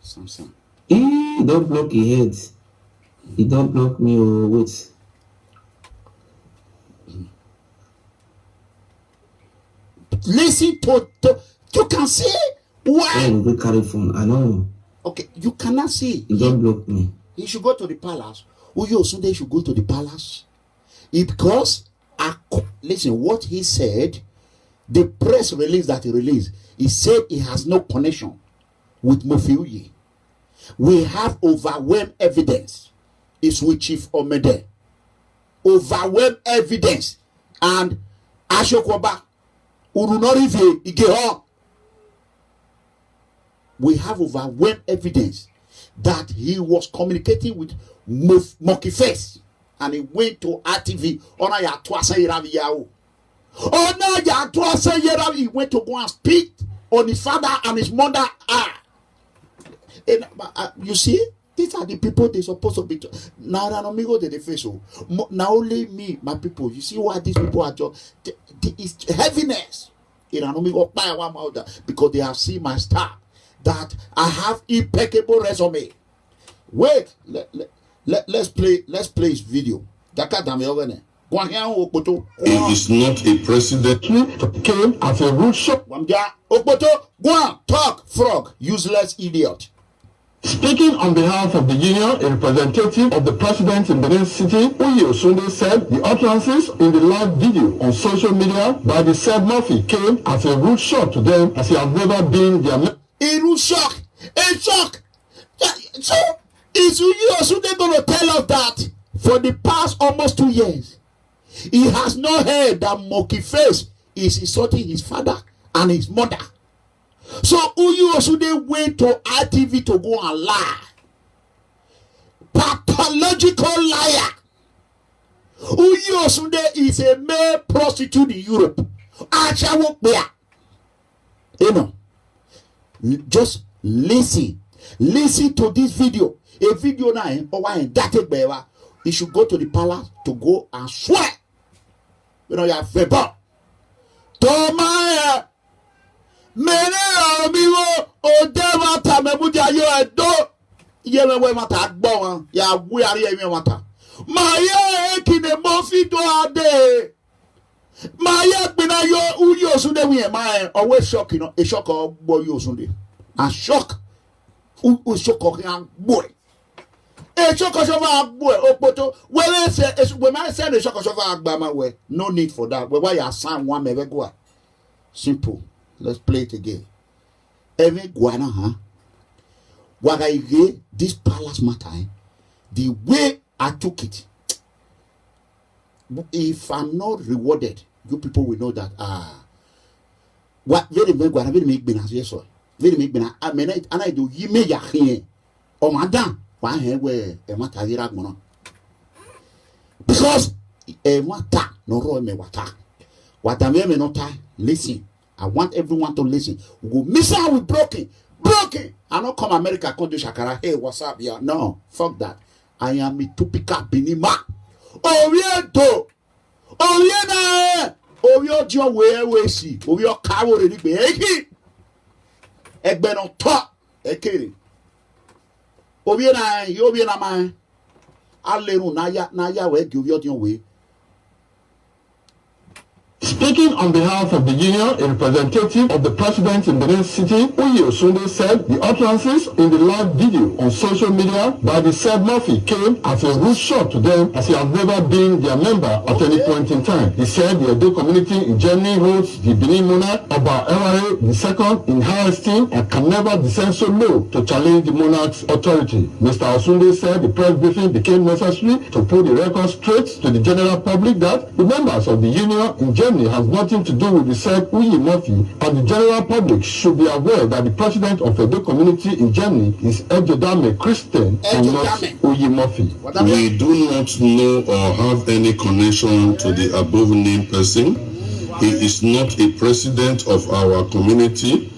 Samson. He don't block your head. He don't block me or what? Listen to you can see why. I will go carry phone. I don't know. Okay, you cannot see. He don't block me. He should go to the palace. Uyo Sunday should go to the palace. Because listen, what he said, the press release that he released, he said he has no connection with Murphy Uyi. We have overwhelming evidence. It's with Chief Omede. overwhelming evidence and Ashokoba Urunorive Igeho. We have overwhelming evidence that he was communicating with Monkey Face and he went to RTV. Ona ya twasa yeravi yao. Ona ya twasa yeravi. He went to go and speak on his father and his mother. You see, these are the people they supposed to be. Now, amigo de face. Now only me, my people. You see why these people are just it's heaviness. Because they have seen my star. That I have impeccable resume. Wait, let's play his video. He is not a president. Came as a rude shock. Go on, talk, frog, useless idiot. Speaking on behalf of the union, a representative of the president in Benin City, Uyi Osunde, said the utterances in the live video on social media by the said Murphy came as a rude shock to them, as he had never been their a rude shock. A shock. So is Uyi Osunde going to tell us that for the past almost 2 years, he has not heard that Monkey Face is insulting his father and his mother? So Uyi Osunde went to RTV to go and lie. Pathological liar. Uyi Osunde is a male prostitute in Europe. You know, just listen to this video. A video now, that you should go to the palace to go and swear. You know, you have favor. Tomaya. Mene amigo odeva tamebuja yo edo yeme we mata agbo ya wu ari emi mata maya ekine Murphy do ade maya gbina yo Uyi Osunde wi ma always shock, you know, a shock ogbo Uyi Osunde a shock u shock kan boy e shock so fa boy opoto we say we ma say the shock so fa agba ma we no need for that we why you assign one me go simple. Let's play it again. Every guana, huh? What I get this palace matter, the way I took it. If I'm not rewarded, you people will know that what very guana very make been as yes sir. Very make been I mean it and I do ye me ya here. Oh madam, why here where a matter mono? Because a matter no roll me water. What I may not listen. I want everyone to listen. We go miss out with broken. I don't come America, come do shakara. Hey, what's up? Yeah, no, fuck that. I am a typical binima. Oh yeah, do. Oh yeah, na. Oh yeah, John, where we see. Oh yeah, car already be. Hey, Egbe no talk. Ekiri. Oh yeah, na. You be na man. Aleru na ya we give you your way. Speaking on behalf of the union, a representative of the president in Benin City, Uyi Osunde, said the utterances in the live video on social media by the said Murphy came as a rude shock to them, as he had never been their member at any point in time. He said the Edo community in Germany holds the Benin monarch Oba Eware II in high esteem and can never descend so low to challenge the monarch's authority. Mr. Osunde said the press briefing became necessary to put the record straight to the general public that the members of the union in Germany has nothing to do with the said Uyi Murphy, and the general public should be aware that the president of Edo community in Germany is Ejodame Christian and not Uyi Murphy. We do not know or have any connection to the above named person. He is not a president of our community,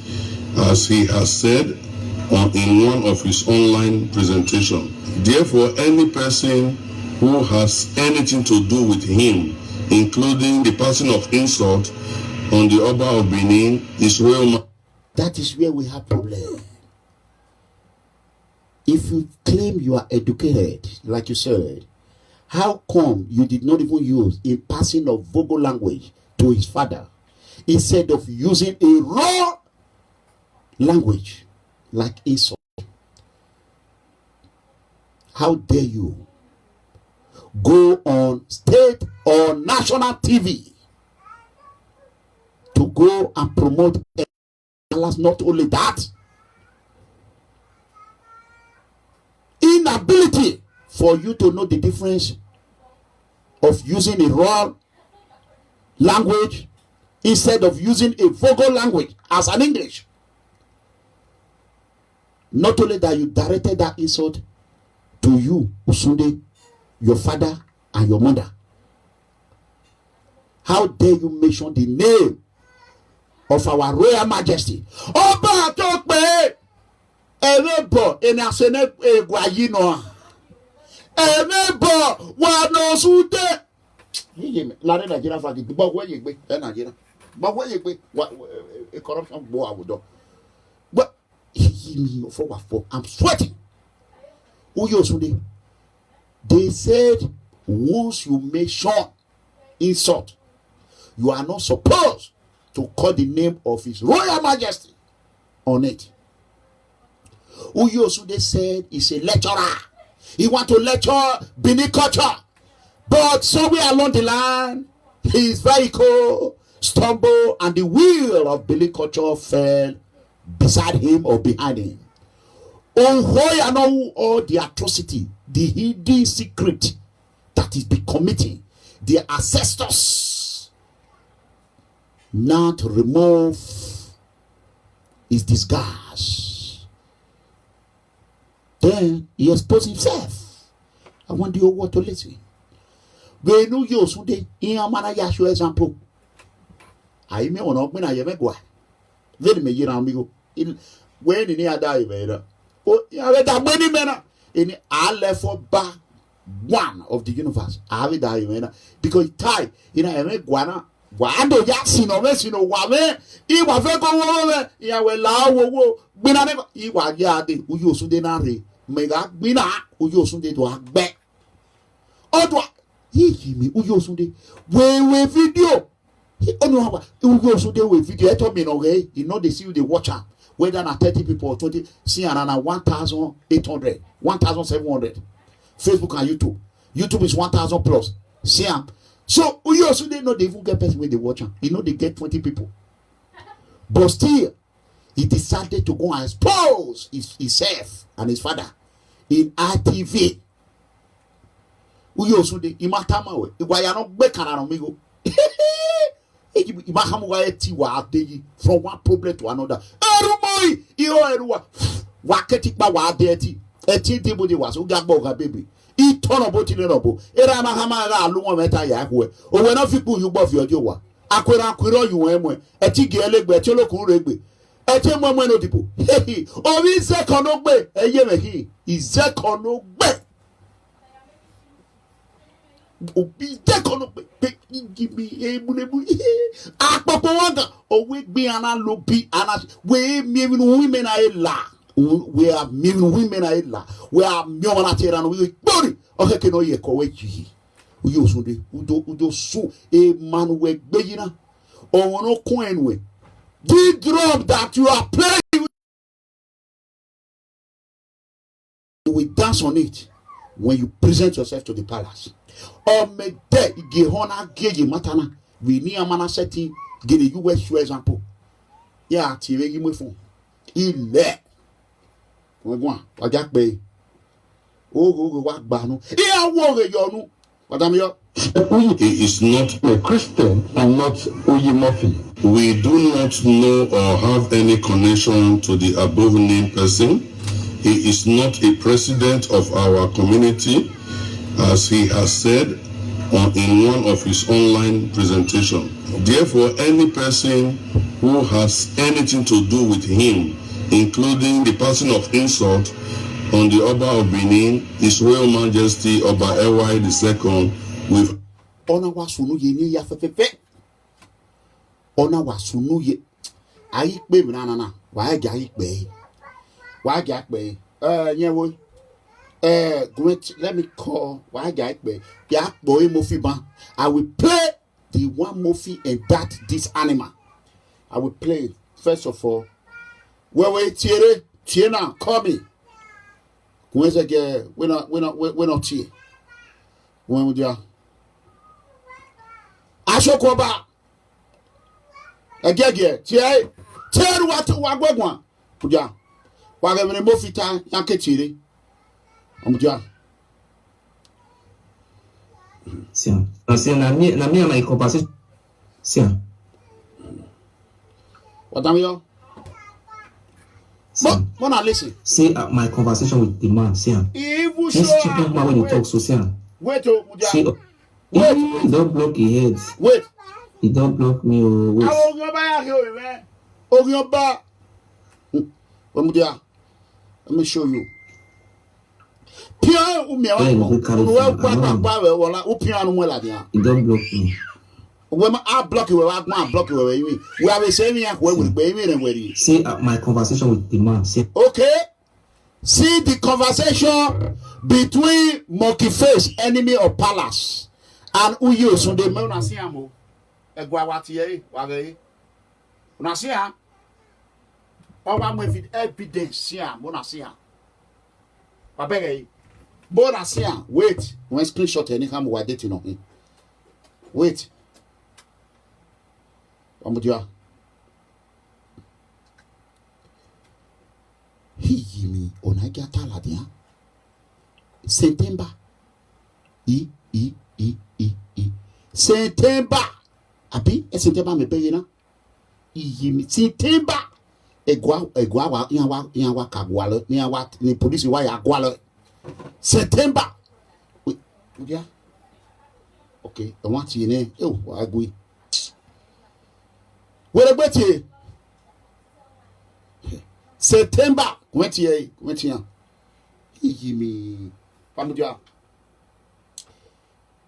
as he has said in one of his online presentations. Therefore, any person who has anything to do with him, including the passing of insult on the Oba of Benin, is well. That is where we have problem. If you claim you are educated, like you said, how come you did not even use a passing of vulgar language to his father instead of using a raw language like insult? How dare you go on state or national TV to go and promote Allah's? Not only that, inability for you to know the difference of using a raw language instead of using a vulgar language as an English. Not only that, you directed that insult to you, Osunde, your father and your mother. How dare you mention the name of our Royal Majesty? Oba Tokpe Elebo Enasene Egwayino Elebo Wanosude. Lare Nigeria fagi but where you be Nigeria. But where you be a corruption boy I would do. But I'm sweating. Osunde. They said once you mention insult, you are not supposed to call the name of His Royal Majesty on it. Osunde said he's a lecturer. He want to lecture Benin culture. But somewhere along the line, his vehicle stumbled and the wheel of Benin culture fell beside him or behind him. Oh, I know all the atrocity, the hidden secret that is be committing their ancestors. Now to remove his disguise. Then he exposed himself. I want you all to listen. We know you Osunde in a manner Yashu example. I may not when I ever go. Very me year amigo. When in other event. Oh, yeah, that many men in I left for back one of the universe. I have it because tie in a guana. Wando Jackson or Messino Wame, he was very good. Yeah, well, Lao, Binane, he was Yadi, who used to denari, Mega Bina, who used to do a back. Oh, he me, who used to do, we video. He only who used to do with video. I told me, okay, you know, they see the watcher. Whether not 30 people or 20, see another 1,800, 1,700. Facebook and YouTube. YouTube is 1,000 plus. See, so we also they know they even get person when they watch him. You know they get 20 people. But still, he decided to go and expose himself and his father in RTV. We also they imatama we. Why are not back on amigo? From one problem to another. Erumoy, Eruwa, Waketikba wa dirty. Table de was Ugabo baby. Eat ton of botinable. Erama Hamara, Luma Meta Yahweh. Or when of people you buff your joa. Aquera Quiro, you were a tigele, but your local regbe. A temper monodipo. Hey, or is Zekono Bay, a year he is Zekono Bay. Give me a bulebu. Ah, Papa Wanda, or we be an alopi, and we women are la. We are million women are la. We are Miomanati and we body. Okay, can you call it? We usually do so a man with Begina or no coin way. The drum that you are playing we dance on it when you present yourself to the palace. Or make that Gehona Gigi Matana. We need a man setting, get a US example. Yeah, TV give me phone. Il let. We're going. I Jack Bay. Oh, what Bano? Yeah, Yonu. What am you? He is not A Christian and not Oyimofi. We do not know or have any connection to the above named person. He is not a president of our community, as he has said in one of his online presentations. Therefore, any person who has anything to do with him, including the passing of insult on the Oba of Benin, His Royal Majesty Oba Ewai II, with Ona wasunu ye ni ya fefe. Ona wasunu ye. Ayi pe mi na. Wa ga ayi pe. Wa ga pe. Nyewo. Great. Let me call. Wa ga pe. Ya boy Mofi ban. I will play the one Mofi and that this animal. I will play first of all. Where Tiena, call me. Where's again? We're not here. When we are. Ashokoba. Again, tell what to Wagwan. Puja. Wagwan Mofita, Yanketiri. Omuja. See, na me and my conversation. See, what am you? Mona, listen. See my conversation with the man. See, this stupid man when you talk so. See, wait, see, he don't block his head. Wait. He don't block me. Oh, wait. Let me show you. He don't block me. When I block you, I block you. We have a saying here where we baby and where you see my conversation with the man. See, okay. See the conversation between Monkey Face, enemy of Palace, and Uyo Sunday Monasiamo. Egwawati, Wagay. Unasia. Our with evidence here, Monasia. Babegay. Bonasia, wait. When screenshot anytime we are dating on him. Wait. Amudia. Hiyimi onagata ladia. September. September. Abi, September me pay na. Hiyimi September. Egwa yawa kagwalo, ni police wa ya gwalo. September. Amudia. Okay, I want you in. Oh, I agree. What about you? September. Went here. He give me. Pamudia.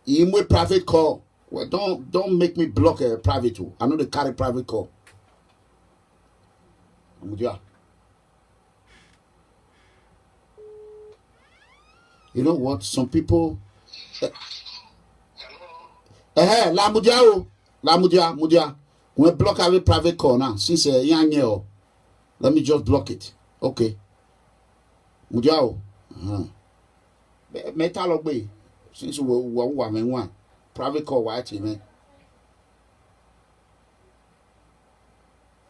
He private call. Well, don't make me block a private too. I know they carry private call. Pamudia. You know what? Some people. Lamudia. We block our private call now. Since let me just block it. Okay. Mudiao. Metal obey. Since we one private call white man.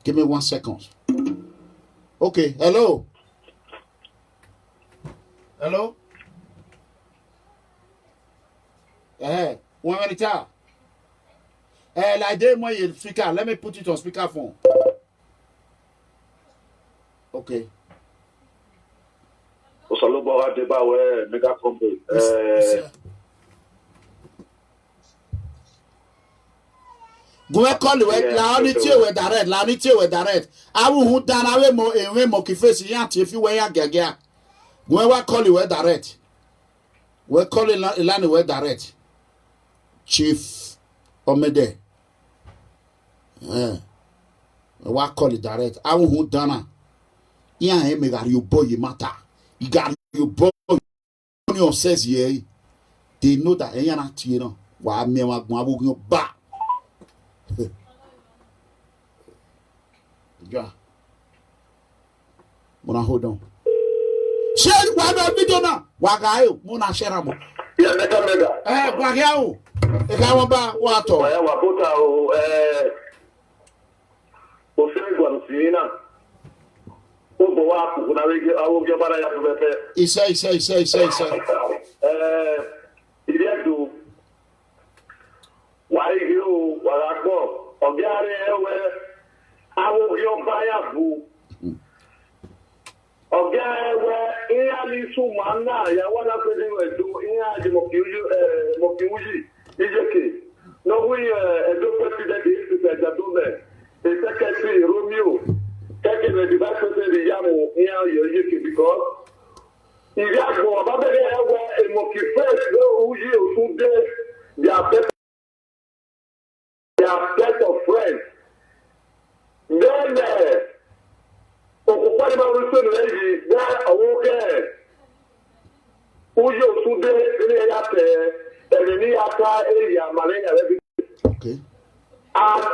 Give me 1 second. Okay. Hello. One minute. Like they more speaker. Let me put it on speakerphone. Okay. Osalobo Adeba we mega combo. Go call you la unity we direct. I will who down away mo enwe mo kifesi yanti if you we ya gaga. Go call you we direct. We call Ilani we direct. Chief Omede. We call it direct. I will who dana. Yeah, he got you boy you matter. You got you boy on says yeah. They know that you not you know. Why me wa go back. Yeah. Mona hold on. Share one video now. Wagayo, mona share mo. Yeah, mega. Wagayo. E ka won ba wa to. Wa bota o se gwa nsina. O bo wa ku na we awo gyo bara ya bebe. Isa. Iriado. Why you wagbo? Obiare ewe awo gyo baya bu. Obiare iya li su manna ya wana kwede we do iya di mokiuji ijeke. No we edo president is the Jadome. The secretary Romeo. Taking the vice president Yamu iya ijeke because Iriado babere ewe mokifes no uji osunde their set of friends. Then, what about the lady? That okay. Uyo Sude, area, Malaya, okay. And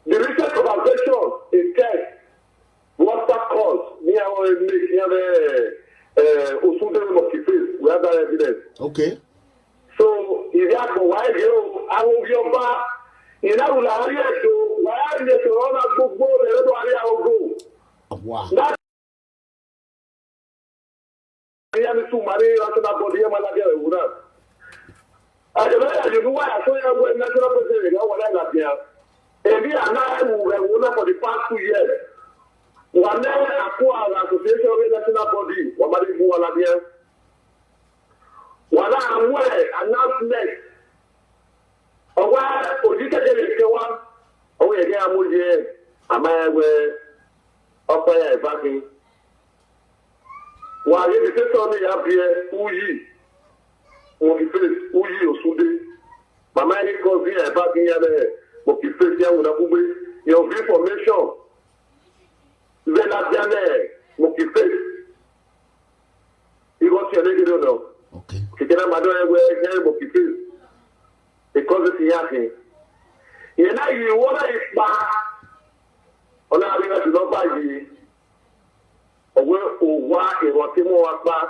the recent conversation is test. What's that cause? Near the Usude Mokifis, we have that evidence. Okay. So, if you have a while, I will be on back. Ina ularia to why the corona book go the other area go. Wow. That ya mi tu mari ata na body ma la dia ura. You know why I saw you national president, what I got here. And we are now for the past 2 years. One day, association of national body, what do you want here? One am where announcement. Or why, or you can get one. Oh, yeah, I'm with you. Am I where up there backing? While you say something up here, who you? On the face, who you should Mama, any cause here back in here, but you face here with a your information. Then at the end, what you face. You got your negative, no? Okay. Can I madam where what you face? Because it's happening. You know, you want to back on our river to not buy you. Or why it was more back.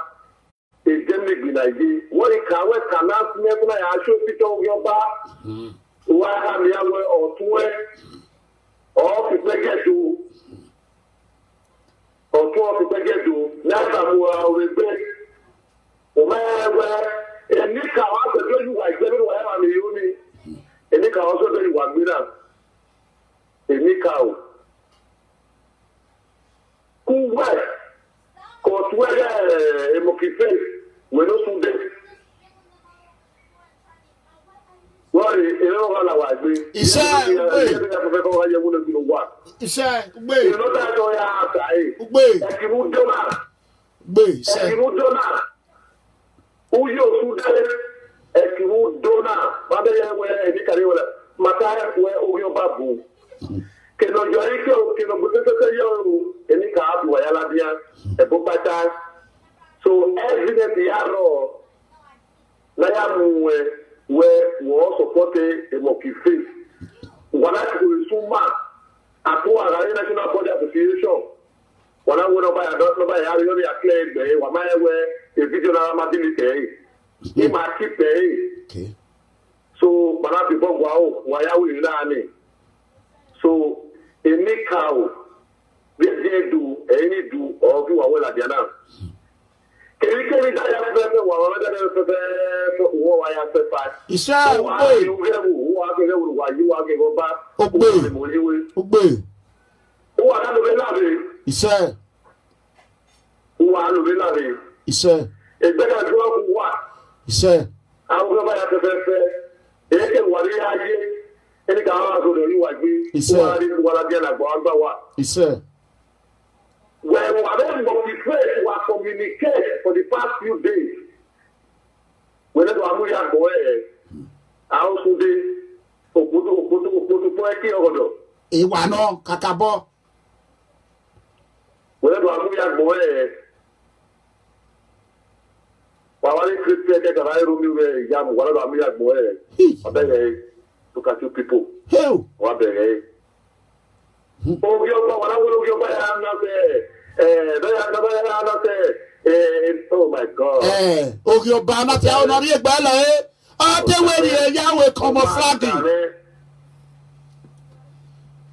Endemic in Nigeria. What it can work cannot never show picture of your back. Why have you ever or two or people get to or two people get to never will regret. Where and Nick also do you like everywhere on the uni. And Nick also do you want me now. And Nick out. Who were? Because where a monkey face. We don't do that. Well, you know what I was doing. He said, you know that all you have. You would do not. You do not. Who you should if you would do not. Mother, where any career, Mataya, where your babu. Can you any car, where Alabia, a book so evidence yaro na ya muwe wo support a monkey face. What I could suma atwa la national body association. What I would buy not buy ya you are clear be wa my we a video na madilite e ma keep okay. So bana people go wa ya we na ni. So any cow they do any do or you are well at now. When whatever motivate was communicated for the past few days, whenever I'm going to go ahead, I also did Oputu Poeki Odo. Iwano, Kakabo. Whenever I'm going to go ahead, while I created a high room, Yam, whatever I'm going to go ahead, I beg look at you people. Who? What the oh, my God. Oh, your banner, tell not yet, Bella. Oh, they were Yahweh camouflaging.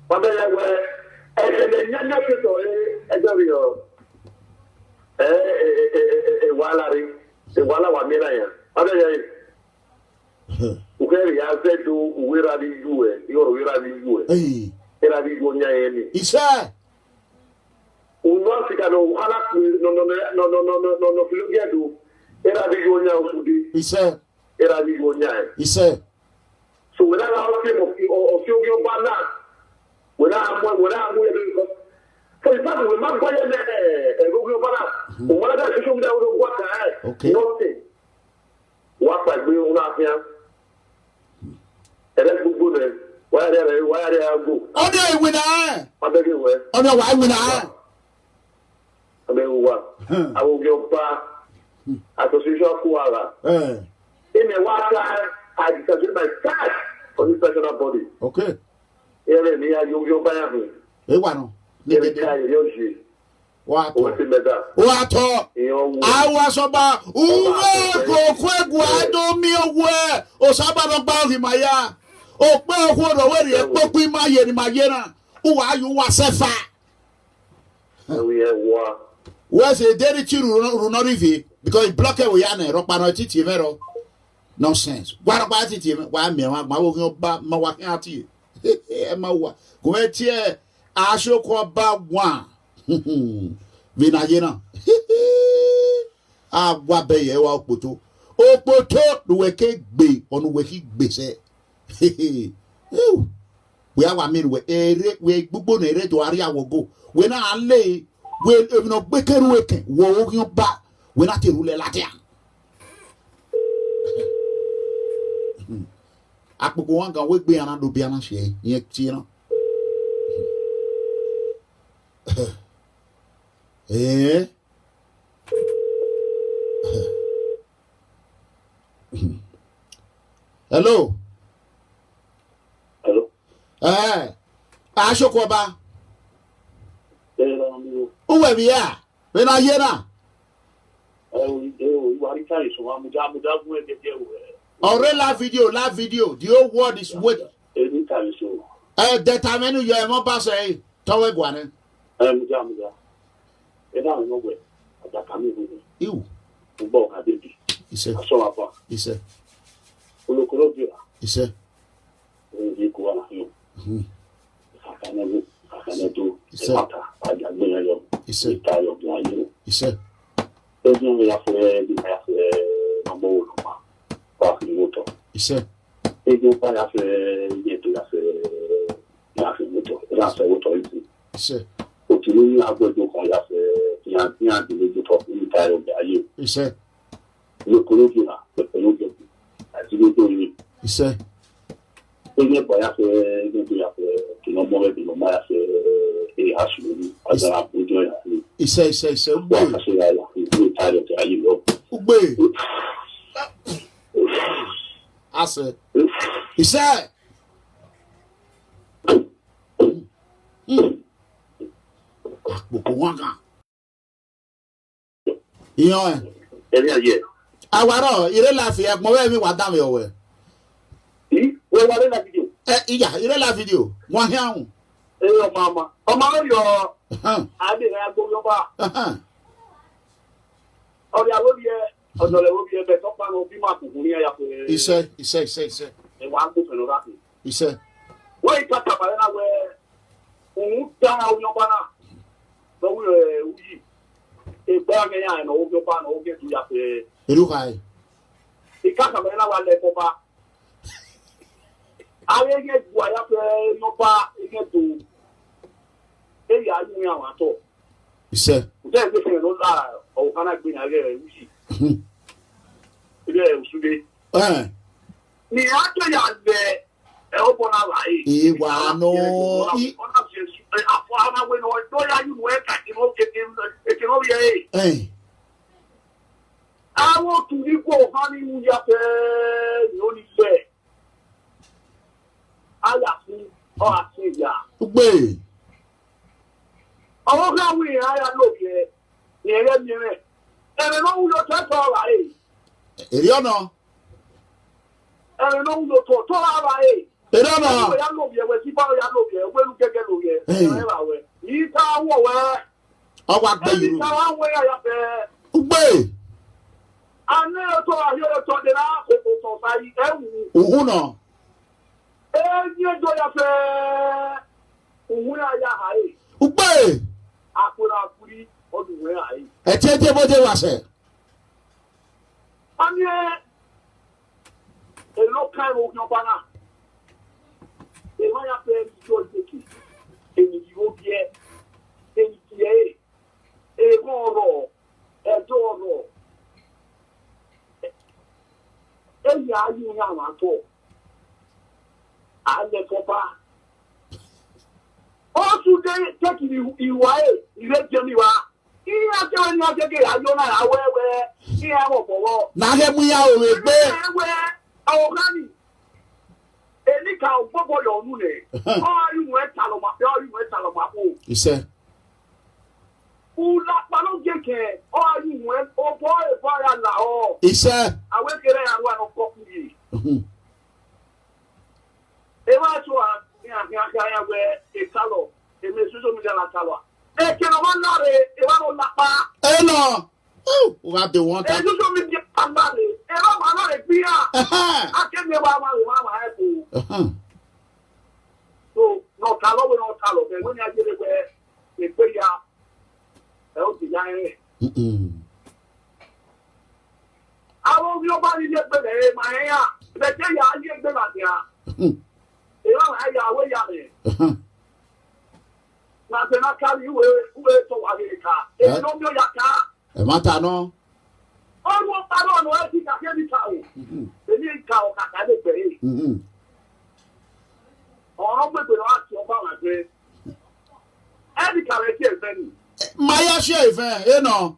But they were a young people, a Walla Mina. Other okay, I said to where are you? You're where are you? He said, he said, he said, so when I ask him of your banner, when I'm for example, we might buy a Google banner, or what I show me what I had. Okay. Nothing. What I will not here. And that's good. Why are they go? Oh, they win. I beg you, oh, no, I win. I mean, what? I will go back. Association of Kuala. In a while, I decided my cash for this personal body. Okay. Here, you buy me. Hey, one. What? What? I was about go quick. Why don't me aware? Or somebody about him, Maya. Oh, well, what already a book with my yena. Who are you? Was a fat? We have war. Where's a daily children, Runorivi? Because block away and rock my titi vero. Nonsense. What about it? Why me? My walking out here. My wa. Go here. I show call back one. Vinayena. Ah, what be ye wa poto? O poto the weke be on weki be say. We have a mean we bubo ne re to area will go. When I lay, we no beker weke. Wo you back. We not rule latia. Akpoko wan kan we gbe ana do bia na hye yen tie no hello ashoko ba o we bia we na ye na live video. The whole world is waiting. Anytime so. That time when you are not passing, Tower Guane. Muja. And I don't know where. I can't even. You. Bob had it. He said, I saw a he said, he said, you go on you. I can do. He said, I got me. He said, he said, there's no way after no more. He said, he said, I said, he said, you know, I want to laugh here. More me what damn you were. Yeah, you laugh video. One young. Mama, your I didn't have to go back. Oh, yeah, will be a better man of Bima. He said, and one book and a he said, wait, cut up anywhere. Down your banner. But we a bag and over your banner, over to your look high. He can't come in our level back. I will get what up your bar again to. Hey, I knew at all. He said, then we can lie or can I bring again? Yeah, ni ato ya be open ally Iwa no afọ we no do ya you we ka e no ye eh awo tu ni ko hani mu ya pe no ni se aya fun o ase ya ugbe awo ka wi aya lo ye ere mi re ere no wo to to la e eri ono ere no wo to la e eri ono ya lo ye we si ba ya lo ye we lu keke lo ye ere ba we yi ta wo we ọgwa gbe yuru ta wa we ya pe ugbe ane to ahio to de na ko to sa yi ewu uhu no enye do ya pe uhu ya ha e ugbe akura kuri odu we ha e echeje boje wase ane e lo kai wo no bana e ma ya pe jo deki e ni yo bie e ni tie e goro e doro e ya yu ya ma to ane popa o tu de take iwa e ile je mi wa iya je wa ni o je ke ayo na awewe iya mo bowo na ge mu ya o egbe ewe awo kani eni ka ogbobo yo nu ne o yu we talo ma po ise ula palo jeke o yu we o bo e ba ya la o ise awe kere ya wa no ko yi e ma to a ya we e talo e me social media la talo e ke no ma na re e wa no la pa eno oh we have the one e social media pa na re Ero mana le pia. Akeme wa ma help. So no talo we no talo. But when you get where the prayer, help the guy. I won't be nobody yet, but my hair. The day I get the idea. You know, I got away at it. Nothing I tell you, who is so America. If you don't know your car, a matter no. Oh, I don't know. I think I can be town. The new cow can be. Or we will ask you about it. Every car is very. Maya shave, you know.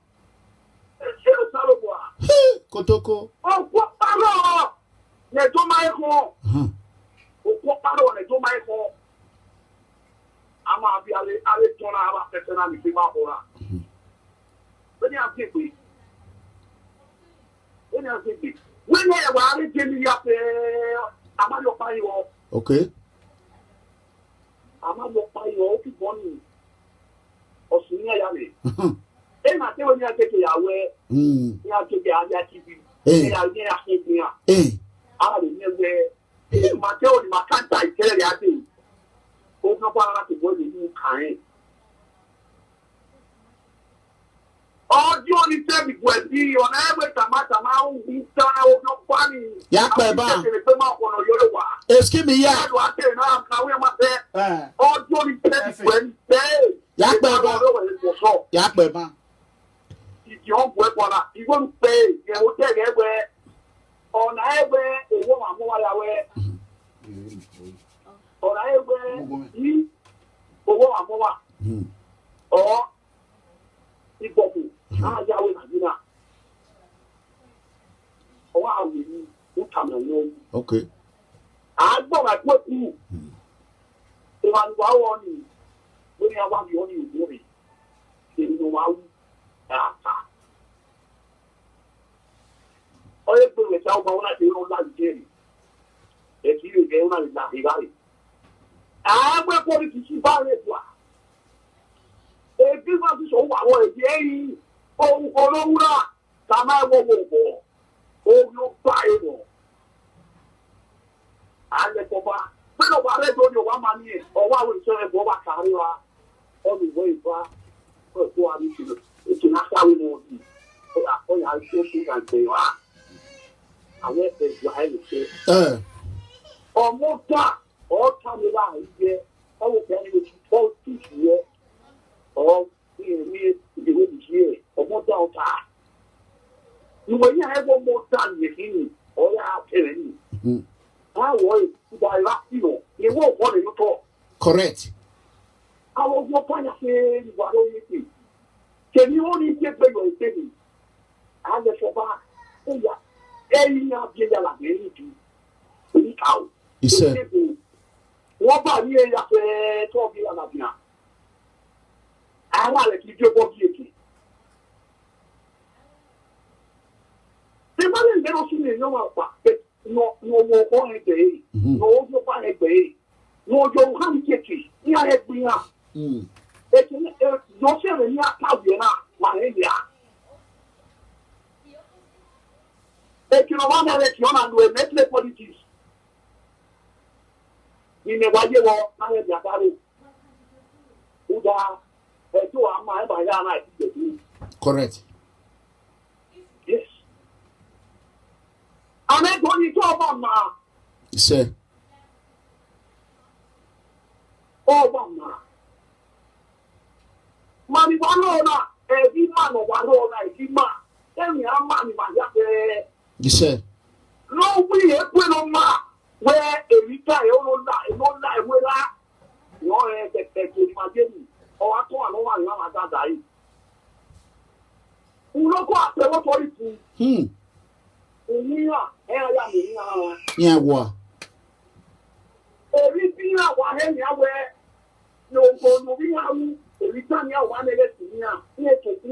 Kotoko. Oh, what paro? Ne do my home. What paro ne do my home. Ama bi ale tona aba personal bi ma hora. When you think we. When you think when you are ale tell you ama lo pa yo. Okay. Ama lo pa yo ki boni. Osunya ya le. Na te when you take ya we. Ya take ya TV. Ya ya ah ni we. Mateo ni makanta ikele ya te. O no para to go ni kan. Ojo ni te bi gwe on every tamata ma o bi tana o no pani. Ya pe ba. Excuse me ya. Ojo ni te bi gwe. Ya pe ba. Ya pe ba. Ti on gwe bola. I won pay. Ye o te ge we. Ona ewe ewo ma mo wa ya we. Ọ̀rọ̀ ẹgbẹ́ yìí owó àmọ́wà ọ̀ ìbọ̀kù náà yáwó nàìjíríà ọwọ́ àwọn èyí ń tàmì ọ̀nà okay. àgbọ̀rọ̀ àgbọ̀ kú ìwàlúwà wọ̀ ni lórí àwọn àmì ọ̀nà ìlú rẹ̀ èyí ni wọ́n á wú ẹ̀ka. Ọ̀yẹ́ pé ìwẹ̀sẹ̀ ọgbà wọn láti rán láti jẹ́rìí ẹ̀kí ìrèké wọn láti láti ráyè. Agbe politici bá rẹ̀ wá. Èbí máa ti sọ wà wọ èdè ẹ̀yìn ohun olówúrà ká máa wọ wọ̀wọ̀ ohun ló bá ẹ̀wọ̀. Àgbẹ̀kọ̀ba pẹ̀lú ọba rẹ̀ tó ní ọba máa ní ẹ̀ ọwọ́ àwọn ìṣẹ́ ẹ̀bọ̀ wà kárí wa ọ̀nà ìwé ìfá ọ̀tún wa ní ìṣẹ̀lẹ̀ ètò náà sáré ní ọdún ọ̀yà ìṣẹ́ fún ìgbàgbé wa. Àwọn ẹ̀fẹ̀ ìgbà ẹ̀ lè ṣe. Ọmọ dà. All time around here, all of them will fall to here, or we the way here, or more down. You will have one more time with him, or you are telling me. I was you, you won't want to talk. Correct. I was not trying to say what you think. Can you only get back your thing? And the Soba, oh, yeah, any of the other lady, any cow. He said. Wọ́n bá ní ẹ̀yà fẹ́ tó bí alábìá. Àwọn àlẹ́ kìí jó bọ́ bí èké. Ṣé bá lè lérò sí ní ìyọ́n àpá pé ní owó ọkọ̀ ẹgbẹ̀ yìí, ní owó tó bá ẹgbẹ̀ yìí, ní ojú ohun hàn kéèké ní àẹgbìn náà. Èké lọ́sẹ̀rẹ̀ ní àtàwé náà wà nílẹ̀ à. Èké lọ́wọ́ náà rẹ̀ kí ọ́nà lu ẹ̀mẹ́tìlẹ̀ politics. Ine waje wo na ye biatare uda eto ama e ba ya na ide. Correct. Yes. Ame to ni to Obama. Say Obama. Mani wa no na e bi ma no wa ro na e bi ma. Emi ama ni ma ya pe. You say No we e pe no ma. Where a retire, no lie, where I know the Mageni or I told no one that die. Who look at the authority? yeah, what? Everything I want where no go no we have a return here one here to be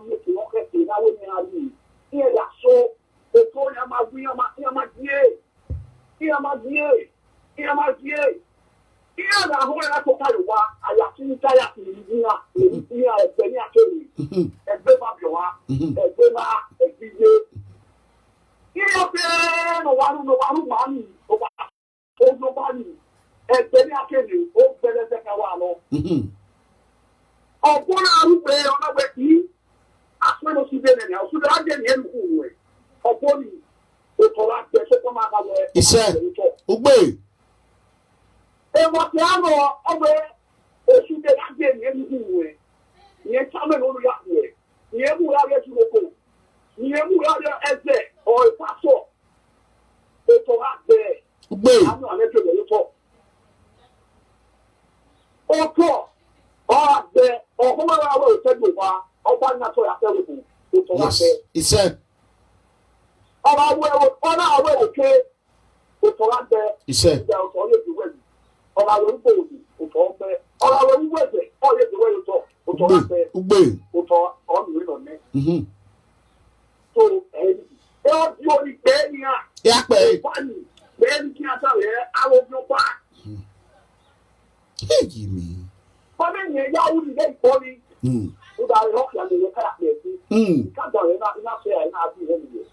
making okay now when you are here. So the phone am I Iya magie. Iya na ho na to kare wa aya tin taya tinia ebeni akeri. Ebe ba bi wa. Ebe na ebiye. Iya Ọ̀pọ̀lọpọ̀ arúgbó ọ̀nà wẹ̀ kí asọ́nà sí bẹ́ẹ̀ nìyẹn ọ̀sùn dáa jẹ́ nìyẹn kú wẹ̀ ọ̀pọ̀ ni ètò wa tẹ̀ sọ́kọ́ máa bá wẹ̀ iṣẹ́ ugbé. Èèmọ̀ tí a nọ ọgbẹ́ oṣù dáa jẹ́ nìyẹn kú wẹ̀ ìyẹn sámẹ́ lórí yà wẹ̀ ìyẹn mú yàrá ẹ̀sùn lóko ìyẹn mú yàrá ẹsẹ̀ ọ̀ ìfàsọ̀ ètò wa bẹ̀ ugbé. àánú àlẹ́ tó lè tọ̀ ọ̀tọ̀ ọ̀gbẹ́ ọ̀kọ́mọ́ra àwọn òṣèlú wa ọba nàtọ̀ yàtọ̀ lóko ètò wa Yes. bẹ̀ Iṣẹ́. ọ̀nà àwọn òkè ètò wa bẹ̀ Iṣẹ́. ìjà ọ̀tọ̀ lè fi wẹ̀ ọ̀nà àwọn olùkọ́ òdì ètò ọ̀bẹ ọ̀nà àwọn olùkọ́ ẹ̀jẹ̀ ọ̀lẹ́ fi wẹ̀ ètò wa bẹ̀ Ugbé. ètò ọ̀nùwé nà mẹ́ Mhm. tó ẹ̀yìn ẹ̀ ọ́ di orí gbẹ́ẹ̀ni à Yàpẹ̀. ìfọ̀nì gbẹ́ẹ̀ni kí a sáré àwọn òfin pa Èyí mi. ọmọ ènìyàn yáwó ní ilé ìkọ́ni Mm. ó bá rẹ̀ ọ̀kì àmì ìwé káyà pẹ̀ sí Mm. kájà rẹ̀ iná fẹ́ ẹ̀ náà bí ìwé nìyẹn.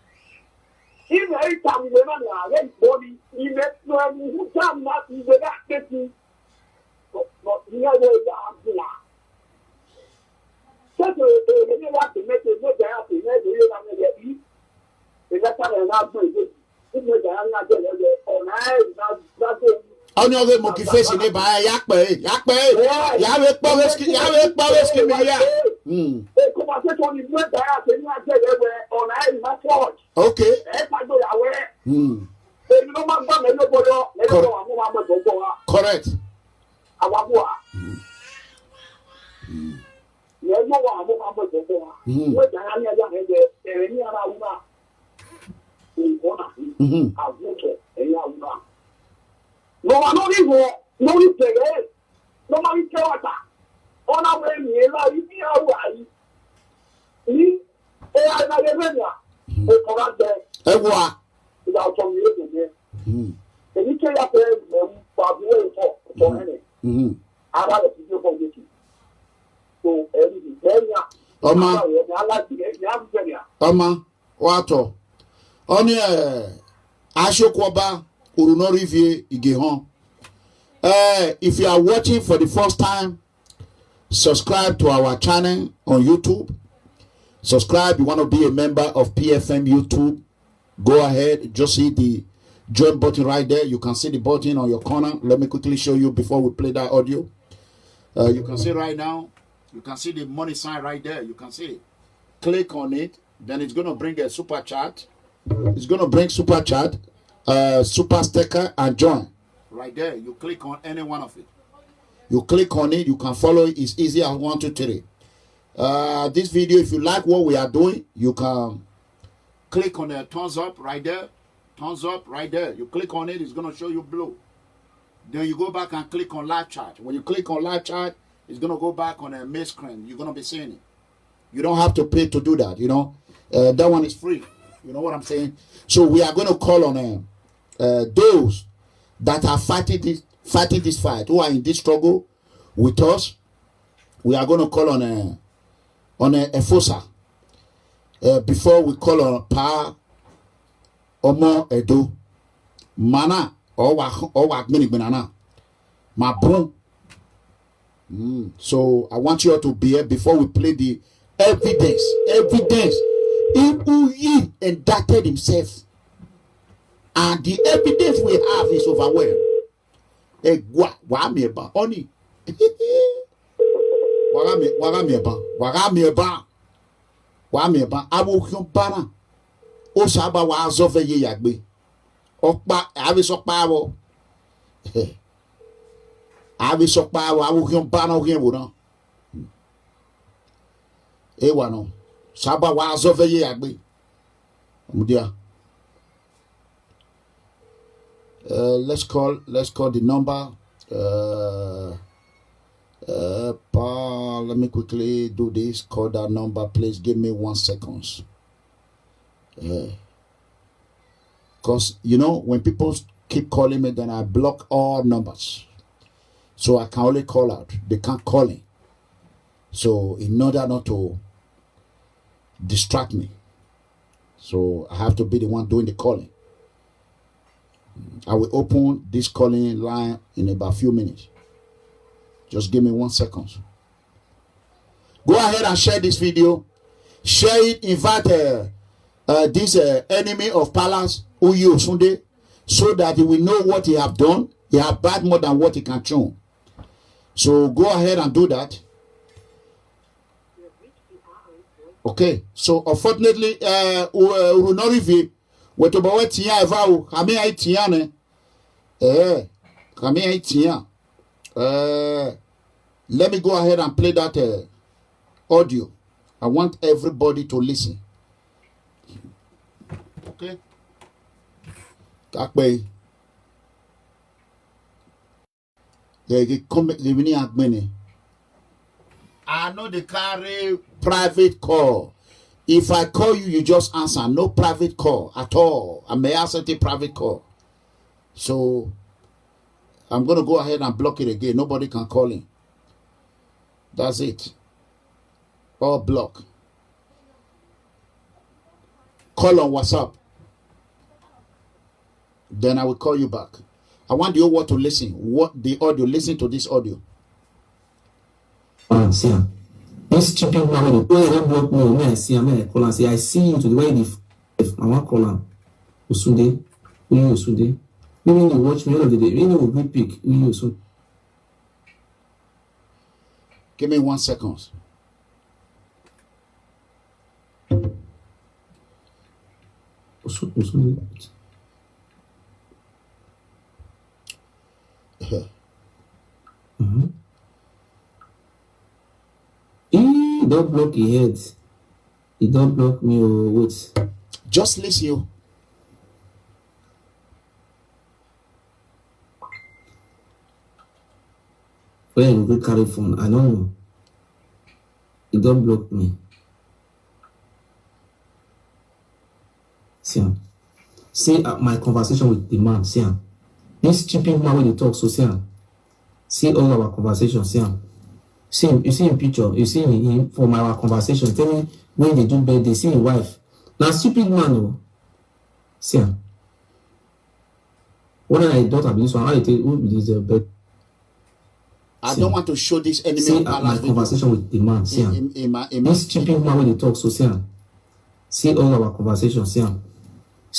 Ilẹ̀ ìta ìwé náà ní ààrẹ ìkọ́ni ilẹ̀ tó ẹni ìhújà náà ìwé náà pé sí ìyẹn ló yà á gbìyà. Sẹ́tò èrè ní wàá tèmẹ́tò méjà yà tèmẹ́tò yé náà ní ẹ̀bí ìgbẹ́ta rẹ̀ náà gbọ́n ìdè ìgbẹ́jà yà ní àjẹ́ rẹ̀ ọ̀nà ẹ̀ náà Onye ọrụ emoki fesi n'ebe anya yakpe yawe kpọweski mi ya. Conversation is not that any idea where on I my fault. Okay. I go away. Mm. You know my mom and nobody, let go. Correct. Our boy. You know what I'm going to do. What I am young and any other woman. I won't any other woman. No, I don't even no repay. No money tell us. On our way, you know why. Ní ẹ ayé mẹ́rin ètò wa bẹ Ẹwà. ìgbà ọ̀tọ̀ mi yóò dé. Èyí tó yà pé ẹ̀mú pàbíwé ìtọ̀ ọ̀tọ̀ ẹ̀rẹ̀. Ara rẹ̀ ti dé bọ̀ méjì. So ẹ̀rí ìgbẹ́yìn à. Ọmọ. Ẹ̀mí alájìlẹ̀ ẹ̀mí àgbẹ̀rẹ̀ à. Ọmọ wàtọ̀. Ọní Aṣọ́kọba Orunorivie Igehan. If you are watching for the first time, subscribe to our channel on YouTube. Subscribe. You want to be a member of PFM YouTube, go ahead. Just see the join button right there. You can see the button on your corner. Let me quickly show you before we play that audio. You can see right now. You can see the money sign right there. You can see it. Click on it. Then it's going to bring a super chat. It's going to bring super chat, super sticker, and join. Right there. You click on any one of it. You click on it. You can follow it. It's easy as 1, 2, 3. This video, if you like what we are doing, you can click on the thumbs up right there. Thumbs up right there. You click on it, it's going to show you blue. Then you go back and click on live chat. When you click on live chat, it's going to go back on a main screen. You're going to be seeing it. You don't have to pay to do that, you know. That one is free. You know what I'm saying? So we are going to call on those that are fighting this fight, who are in this struggle with us. We are going to call on a Efosa. Before we call on Pa Omo Edo Mana or Mini Banana Mabun. So I want you all to be here before we play the evidence. He indicted himself, and the evidence we have is overwhelming. Only Wagamieba awokion bana o saba wa azove ye yagbe okpa avisokpa wo awokion bana okin wo na wa no saba wa azove ye yagbe mudia. Let's call the number. Let me quickly do this. Call that number, please. Give me 1 second. Because you know, when people keep calling me, then I block all numbers, so I can only call out. They can't call in. So in order not to distract me, so I have to be the one doing the calling. I will open this calling line in about a few minutes. Just give me 1 second. Go ahead and share this video. Share it. Invite this enemy of palace, Uyi Osunde, so that he will know what he have done. He have bad more than what he can chew. So go ahead and do that. Okay. So unfortunately, Urunorivi, wetobawe tiya evau, kami ai tiya ne. Kami ai tiya. Let me go ahead and play that audio. I want everybody to listen. Okay. That way. They I know they carry private call. If I call you, you just answer. No private call at all. I may answer the private call. So I'm going to go ahead and block it again. Nobody can call in. That's it. All block. Call on WhatsApp. Then I will call you back. I want you all to listen. What the audio? Listen to this audio. See, this stupid man, when block me, when I see him, I call and say, I see you to the way if I want call him. Usunde, Uyi Osunde. Even you watch me all of the day, you know, we pick Uyi Osunde. Give me 1 second. He don't block his head. He don't block me or what? Just listen you. Where you go carry phone? I don't know. He don't block me. See my conversation with the man. This stupid man when they talk so see all our conversation. See you see in picture. You see him from our conversation. Tell me when they do birthday. See his wife. Now stupid man. Oh. See. When I daughter be this one, I tell who be this birthday. I don't want to show this enemy. See my conversation with the man. This stupid man when they talk so see all our conversation. See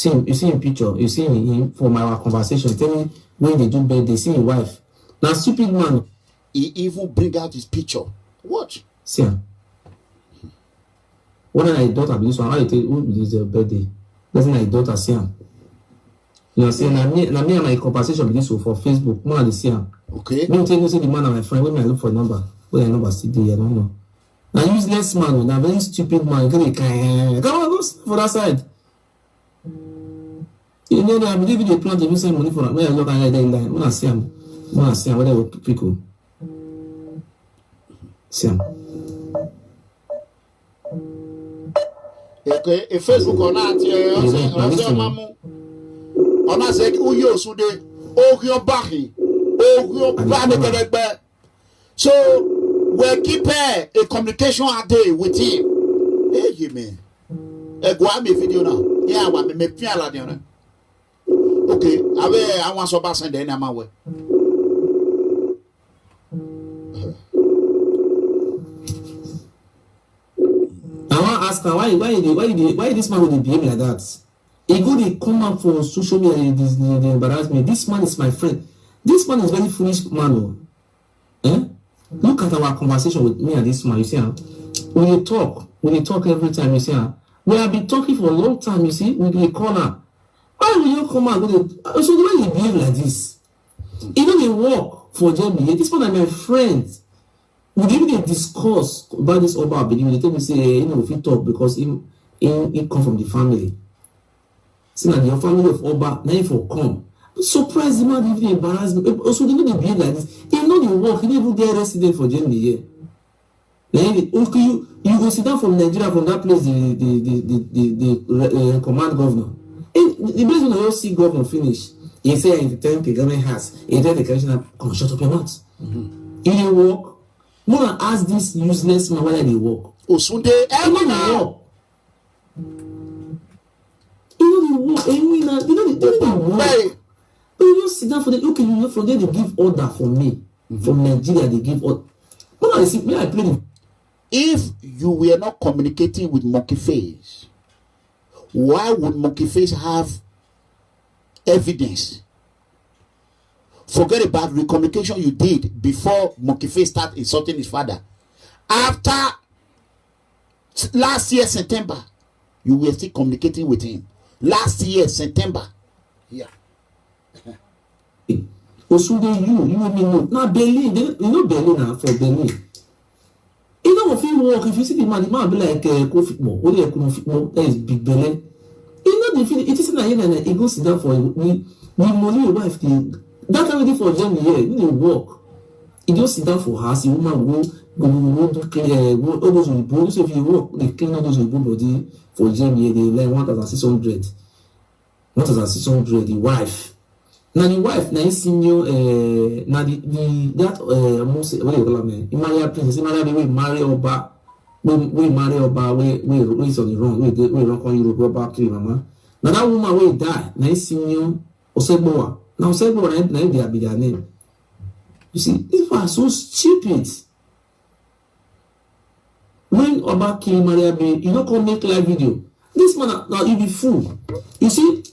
you see in picture. You see him from our conversation. Tell me when they do birthday. See his wife. Now stupid man. He even bring out his picture. What? See. When I daughter be this one, I tell who be this birthday. That's my daughter. See. You know, say na me and my conversation be this for Facebook. More than see. Okay. Me tell you say the man and my friend. When I look for number, when I number still there, I don't know. Now useless man, now very stupid man. Come on, go for that side. You know, I believe they plan to use money for when I look at that line. When I see him, whether we people. See him. Okay, if Facebook on that, on a said, Uyi Osunde, Ogyo Baki, Ogyo Baki. So we keep a communication a day with him. Hey, you mean? Go on me video now. Yeah, I want me feel like that. Okay, I want to pass and then I'm away. I want to ask her why this man would behave like that. He go dey come out for social media, they embarrass me. This man is my friend. This man is very foolish man. Look at our conversation with me and this man. You see, when they talk every time. You see, we have been talking for a long time. You see, we call her. Why will you come out? So the way he behave like this, he don't dey work for JBA. This man is my friend. We even discuss about this Oba Abedi. They tell me say, if he talk because he come from the family. See now your family of Oba, now if you come. Surprise the man even embarrass me. Also, they know they behave like this. He know the work, he don't even get resident for JBA. Okay, you go sit down from Nigeria from that place, the command governor. The place when you see governor finish, he say if the 10 government has, he tell the commissioner, come shut up your mouth. He didn't work. More ask this useless man whether they work. Osunde, every now. You know the work. But you just sit down for the okay. You know from there they give order for me. From Nigeria they give order. When I see me, I play. if you were not communicating with Monkey Face, why would Monkey Face have evidence? Forget about the communication you did before Monkey Face started insulting his father. After last year September, you were still communicating with him. Last year September, yeah. Osunde, you let me know. Now Berlin, you know Berlin now for Berlin. You know if you walk, if you see the man be like Kofi Mo. What do you Kofi Mo? That is Big Berlin. You know the feeling. It is not here and he go sit down for we money your wife. That time we did for Germany here. You didn't walk. He just sit down for house. The woman go do clean all those will. So if you walk, they clean all those will body for Germany. They learn 1,600. 1,600. The wife. Now the wife, now senior, now that most what do you call them? Immaria princess, Immaria we marry Oba, we marry Oba, we is on the wrong, we run on Europe, Oba kill mama. Now that woman will die. Now senior Oseboa. Now Oseboa, now they be their name. You see, these people are so stupid. When Oba kill Maria B, you don't come make live video. This man now you be fool. You see.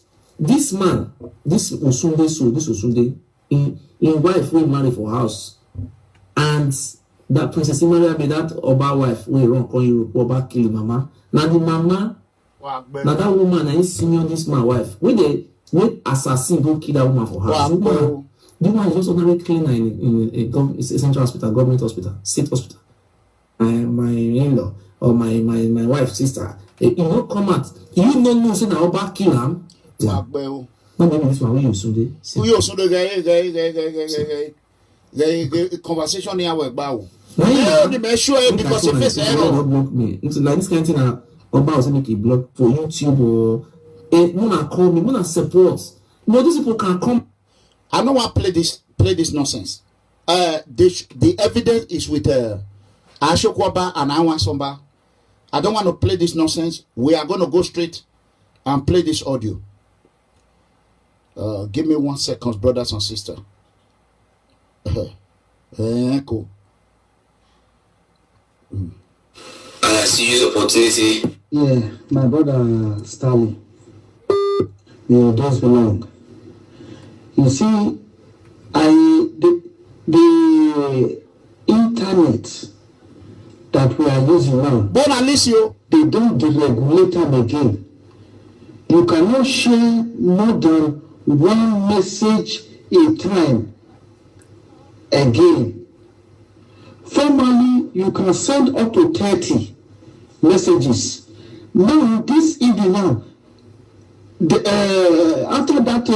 This man, this Osunde, in wife we marry for house, and that Princess Maria be that Oba wife we run call Europe, Oba kill mama. Now the mama, now that woman I senior this man wife. When assassin go kill that woman for house. The woman is just ordinary cleaner in a central hospital, government hospital, state hospital. My in-law or my wife's sister, you know come out. You don't know say na Oba kill him. Yeah. No, maybe this one we use Sunday. We also the conversation here with Bao. No, the measure because if it's error. Block me. It's like this kind of thing. Oba also make a block for YouTube or wanna call me, wanna support. But these people can come. I don't want to play this nonsense. The evidence is with Ashokwaba and Awansomba. I don't want to play this nonsense. We are going to go straight and play this audio. Give me 1 second, brothers and sisters. Cool. I see use opportunity. Yeah, my brother Stanley. You does belong. You see, the internet that we are using now, they don't deregulate them again. You cannot share more than one message a time again. Formerly, you can send up to 30 messages. Now, this evening now, after that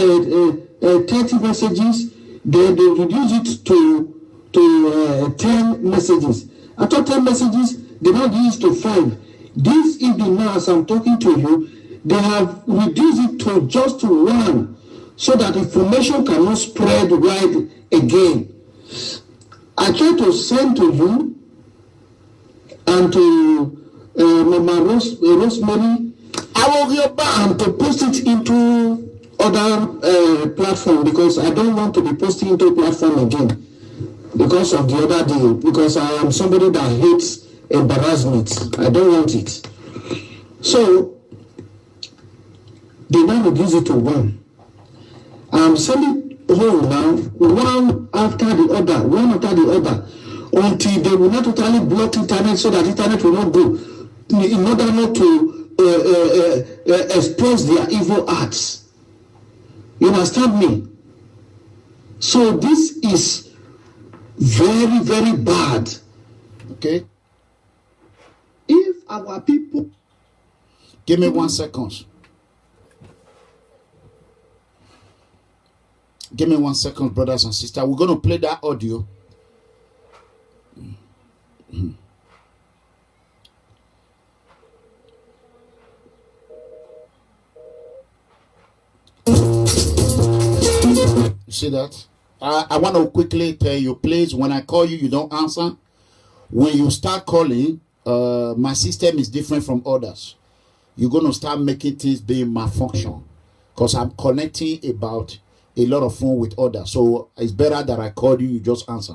30 messages, they reduce it to 10 messages. After 10 messages, they now reduce it to 5. This evening now, as I'm talking to you, they have reduced it to just 1 so that information cannot spread wide again. I try to send to you and to Mama Rosemary, I will go back and to post it into other platform because I don't want to be posting into a platform again because of the other deal, because I am somebody that hates embarrassment. I don't want it. So they now reduce it to 1. I'm sending home now, one after the other, until they will not totally block internet so that internet will not go, in order not to expose their evil acts. You understand me? So this is very, very bad. Okay. If our people... Give me 1 second. Give me 1 second, brothers and sisters. We're going to play that audio. You see that? I want to quickly tell you, please, when I call you, you don't answer. When you start calling, my system is different from others. You're going to start making things being malfunction because I'm connecting about a lot of phone with others. So it's better that I call you, you just answer.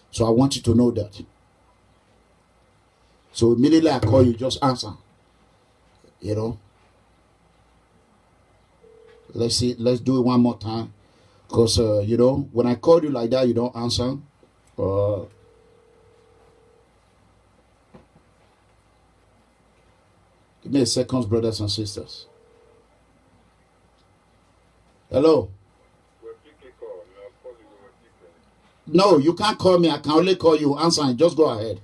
So I want you to know that. So immediately I call you, just answer. You know. Let's see. Let's do it one more time. Because, you know, when I call you like that, you don't answer. Give me a second, brothers and sisters. Hello. No, you can't call me. I can only call you. Answer and just go ahead.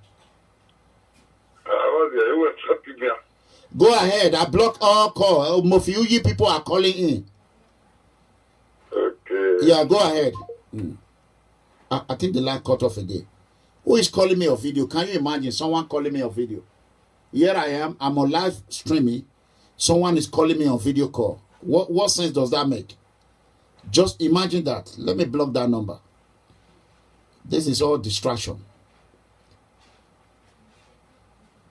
Go ahead. I block all call. Mofiuji people are calling in. Okay. Yeah, go ahead. I think the line cut off again. Who is calling me on video? Can you imagine someone calling me on video? Here I am. I'm on live streaming. Someone is calling me on video call. What sense does that make? Just imagine that. Let me block that number. This is all distraction.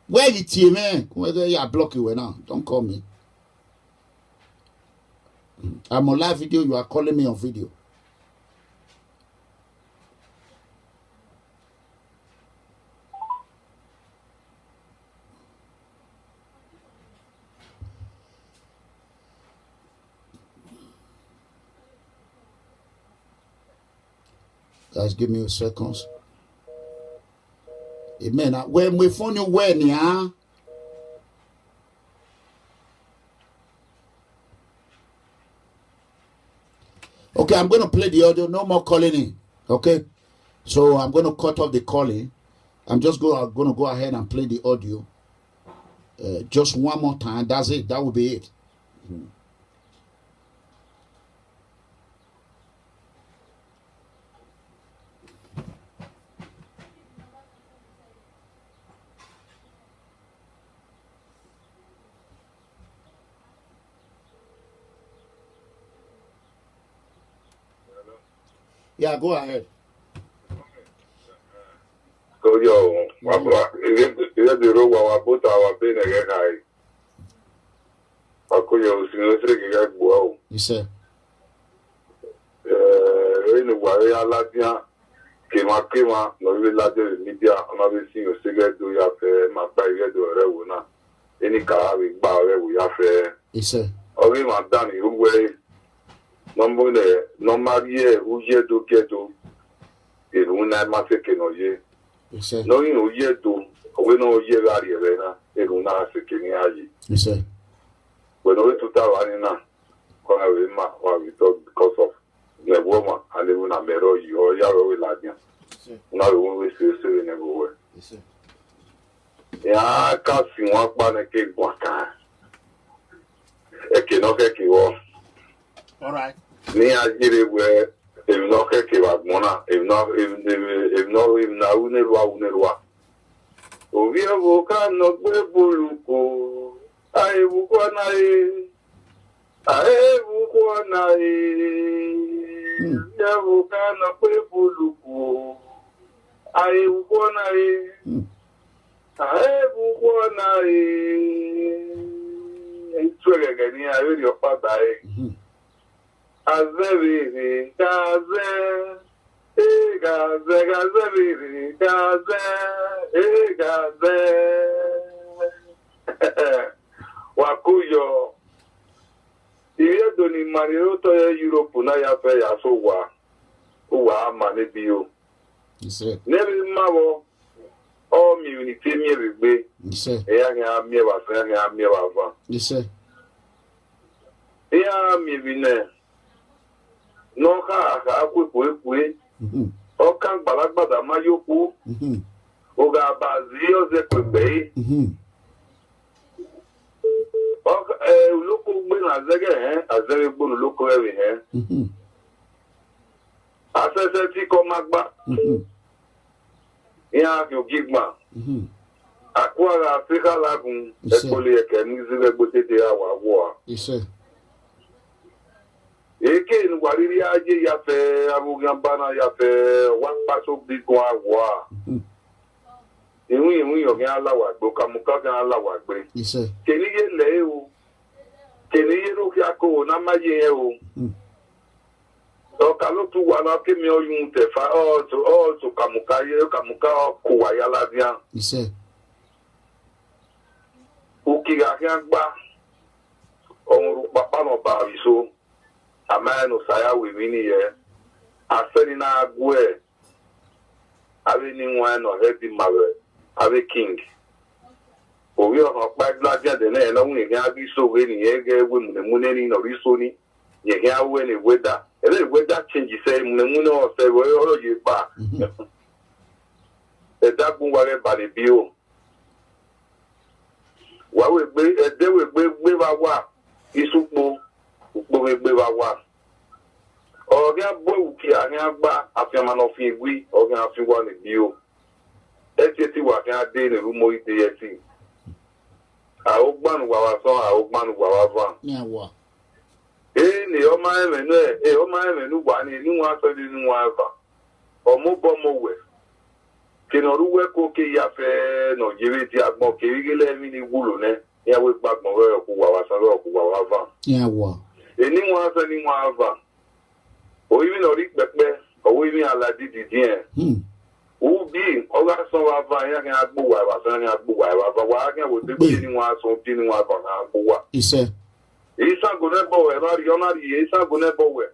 Where is it, man? Whether you block you or not, don't call me. I'm on live video. You are calling me on video. Guys, give me a second. Amen. When we phone you when, yeah. Okay, I'm going to play the audio. No more calling in. Okay. So I'm going to cut off the calling. I'm just going to go ahead and play the audio. Just one more time. That's it. That will be it. Yeah, go ahead. So yo, the road our boat our pain again high. Akuyo sinusre get wow. You say. In the way Aladia kema no we lade media on be see you cigarette do ya fe ma pa ye do re wo na. Any car we ba re we ya fe. You say. Obi ma dan you way. Number no marie uje do keto. Iruna ma se ke no ye. You say. No you ye do. We no ye gari na. Iruna se ke ni ayi. You say. When we to Tawani na. Kona we ma wa we talk because of the woman and even a mero you or ya we la bien. Now we see in everywhere. You say. Ya ka si won pa na ke gwa kan. E ke no ke ki wo. All right. Ni ajire we e no ke ki wa mona e no na unelwa. O vi avoka no gbe buluko. Ai bukwa na e. Ai bukwa na e. Ya avoka na gbe buluko. Ai bukwa na e. Ai bukwa na e. Ntwege gani a really opata e. Azeviri gaze. Gaze gazeviri gaze. Gaze. Wakuyo. Iye doni mariro to Europe na ya fe ya so wa ama ne bio. You say. Nebi mawo o mi unity mi regbe. You say. E ya nya mi wa fe ya mi wa va. You say. E ya mi bine. No ka akwe. O kan gbalagbada mayoku. O ga bazi o ze kwebe. Uloko gbe na zege azere gbo uloko ewe asese ti ko magba ya yo gigma akwara Africa lagun ekole eke ni zile gbotete awawo Ise. Eke nu wariri aje ya fe abugambana ya fe one paso big wa Iwu yo gen alawa gbo kamuka gen alawa gbe. Ise. Keniye le o. Keniye ro ki ako na maye e o. O ka lo tu wa na ke mi oyun te fa o to kamuka ye kamuka ko wa ya la dia. Ise. Ukiga Yangba, Omu Papa no Baviso, a man of Saya with me here, a Selina Gue, having one or heavy mother, have a king. For we are not quite larger than any only can be so winning, women, the moon or Risoni, you can't win it with that. And then with that change, you say, Muno or say, well, you back. The dark one worry about the bill. What will be a day will be our Isupo, will be our. Or get Boki, I have back after man of we, or have you one in you. Eti wa kan ade ne rumo ide yeti. A ogban wa wa so a ogban wa wa van. Yeah, what? Ni o ma emenu wa ni wa so di nu wa va. O mo bo mo we. Ke no ruwe ko ke ya fe no jiri ti agbon ke igele mi ni wulo ne. Ya we gbagbon we ko wa so ro ko wa van. Yeah, what? Ni wa so ni wa va. O yi no ri pepe, o yi mi ala di dien. Ubi, Oga so wa va ya kan agbo wa so ni agbo wa wa kan wo te bi ni wa so ti ni wa ba na agbo wa. Ise. Isa go ne bo we na ri ona ri isa go ne bo we.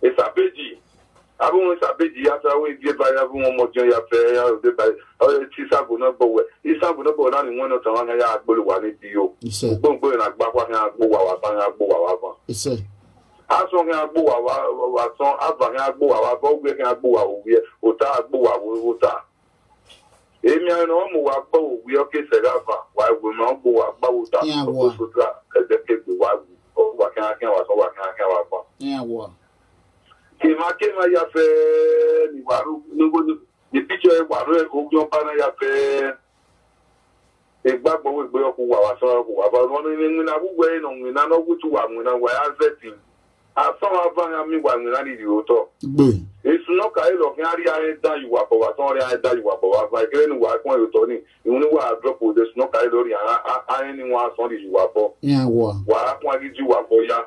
Isa beji. Abu isa beji ya sa we bi ba ya bu mo jo ya fe ya de ba. O ti isa go ne bo we. Isa go ne bo na ni won no tan wa ya agbo wa ni bi yo. Ise. Gbogbo na gba kwa kan agbo wa sa ya agbo wa ba. Ise. Aso kan agbo wa son aba kan agbo wa ba ogbe kan agbo wa owie ota agbo wa ota emi an no mo wa gbo owie o ke serafa wa gbo ma gbo wa gba ota so tra de ke gbo wa o wa kan wa so wa kan wa ba Yeah, what? ke ma ya fe ni waru nugo ni picture wa ro ko jo pa na ya fe egbagbo we gbe oku wa so ko wa ba no ni na bugwe no ni na no gutu wa mu na wa ya zetin asọ́wọ́ abáyá mi wà ní láti ìdìbò tọ́. Èsù náà kàí lọ kí á rí ayé dá ìwà bọ̀ wá tán rí ayé dá ìwà bọ̀ wá fún ìkéré ni wà á pọ́n èrò tọ́ ni ìwọ́n ní wà á dọ́pọ̀ òde sùn náà kàí lórí ayé ni wọ́n á sàn lè ìwà bọ̀. Wà á pọ́n agídí ìwà bọ̀ yá.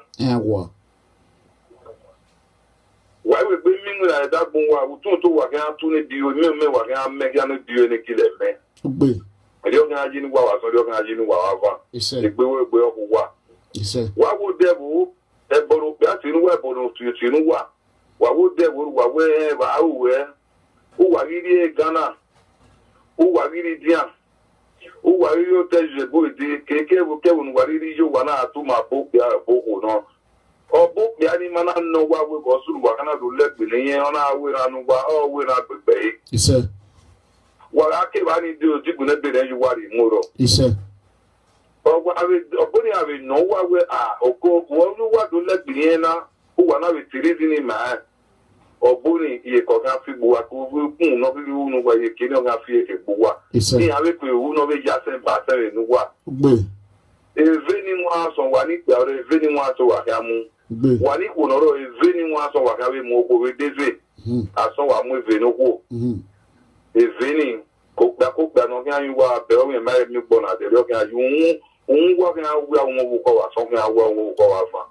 Wà á wè pé mímú ìlànà ìdágbọ́n wa òtún tó wà kí á tún ní diyo ní mẹ́mẹ́ wà kí á mẹ́ kí á ní diyo ní kílẹ̀ mẹ́. Ẹ̀dí ọkàn ajé ni wà wà sọ́dí ọkàn ajé ni wà wà fà. Ìgbéwé ọkùn wà. Wà á wò dẹ́bù eboro pe atinu wa eboro tinu wa wo de wa we ba uwe o wa ri Ghana o wa ri dia o wa ri o teje bo de keke bo ke wonu wa ri yo wa na atu ma bo ya bo ko no o bo ya ni mana no wa we go suru wa kana do legbele yen ona we ranu wa o we na gbegbe ise wa ake ba ni de ojigun na bere yu wa ri muro ise ọgbọ́n àwẹ̀ náwó àwẹ̀ ọkọ̀ wọn ló wà tó lẹ́gbìnrin yẹn náà ó wà náà tìrí sí ni màá ọgbọ́n iye kọ̀ọ̀kan fi gbò wá kó kún un náà fífi wúnú wa iye kéde ọ̀gá fi èké gbò wá ní àwẹ̀ pé òwú náà fi yà sẹ́ bá sẹ́rẹ̀ ní wà. Èvé ni wọ́n á sọ wà ní ìpè ọ̀rọ̀ èvé ni wọ́n á sọ wà ká mú wà ní ìkùnà ọ̀rọ̀ èvé ni wọ́n á sọ wà ká wé mu oko wé dézé àsọ wà mú èvé ní kú èvé ni kò gbà náà kí á yín wá bẹ̀rẹ̀ ọ̀gbìn máa mi gbọ́ náà tẹ̀lé ọ̀gbìn àyè òun wá kí á wí àwọn owó kọ́ wà sọ́kùn àwọn owó kọ́ wà fà.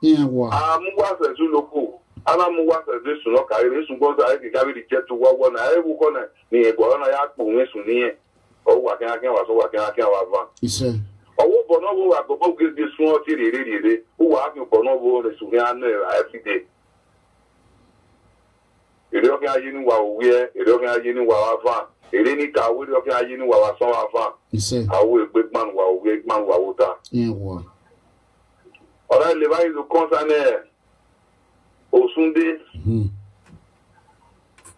Àmúwá sẹ̀sù lóko alámúwá sẹ̀sù sùn náà kárí ní sùn gbọ́dọ̀ ayé kìkà bí di jẹ́ tó wọ́wọ́ náà ayé wúkọ́ náà ní ẹ̀gbọ́n náà yà pò ń sùn níyẹn ọwọ́ wà kí á wà sọ wà kí á wà fà. Ọwọ́ bọ̀ náà wọ́n wà gbọ́dọ̀ gègé sún ọtí rèrè ó wà á fi bọ̀ náà wọ́n rẹ̀ sùn ní àná everyday. Èrè ọkẹ́ ayé ni wà òwúyẹ èrè ọkẹ́ ayé ni wà wá fà. Èrè ní ká owó ọkẹ́ ayé ní wà wá sán wá fà. Àwọn ègbé gbànú wà òwe gbànú wà wó ta. Ọ̀rẹ́ ilé báyìí ló kọ́ sánẹ̀ Òsúndé.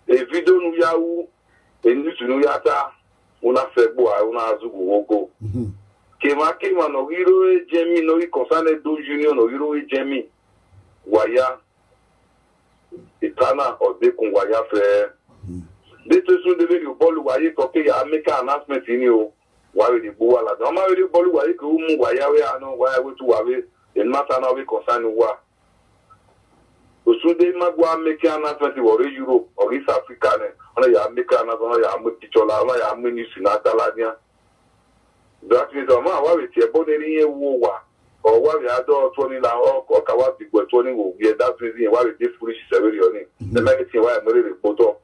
Èvidónú yáwú, ènìtùnú yáta, wọn á fẹ́ gbọ́ àwọn azúgbò wógó. Kèmákèmá nà híró jẹ́mí lórí kọ̀sánẹ̀ dó union nà híró jẹ́mí wáyá. Ìtànà ọ̀dẹ́kùn wáyá fẹ́. Dètò Súndé lórí bọ́ọ̀lù wáyé kọ̀ọ̀kẹ́ yà á mẹ́ka announcement ni o. Wàá rèé bó wà ládùn. Ọmọ rèé bọ́ọ̀lù wáyé kò mú wáyáwé àná wáyáwé tó wáwé. Ìnumásá náà wí kọ̀sánì wà. Òsúndé magwa mẹ́ka announcement wọ̀rẹ́ Europe or East Africa ni. Ọ̀nà yà á mẹ́ka announcement ọ̀nà yà á mú pítsọ́lá ọ̀nà yà á mú ní sinà dáládìá. Dọ́kítà ọmọ àwọn àwẹ̀ tiẹ̀ bọ́ ní yẹn wó wà. Ọ̀wá rẹ̀ adọ́ tó ní la ọkọ̀ káwá ti gbẹ̀ tó ní wò wíyẹ dáfíìsì yẹn wá rẹ̀ dé fúrísì sẹ́wẹ́rì ọ̀nì. Ẹ̀mẹ́kì tiẹ̀ wáyà mẹ́rẹ̀ rẹ̀ kpótọ́.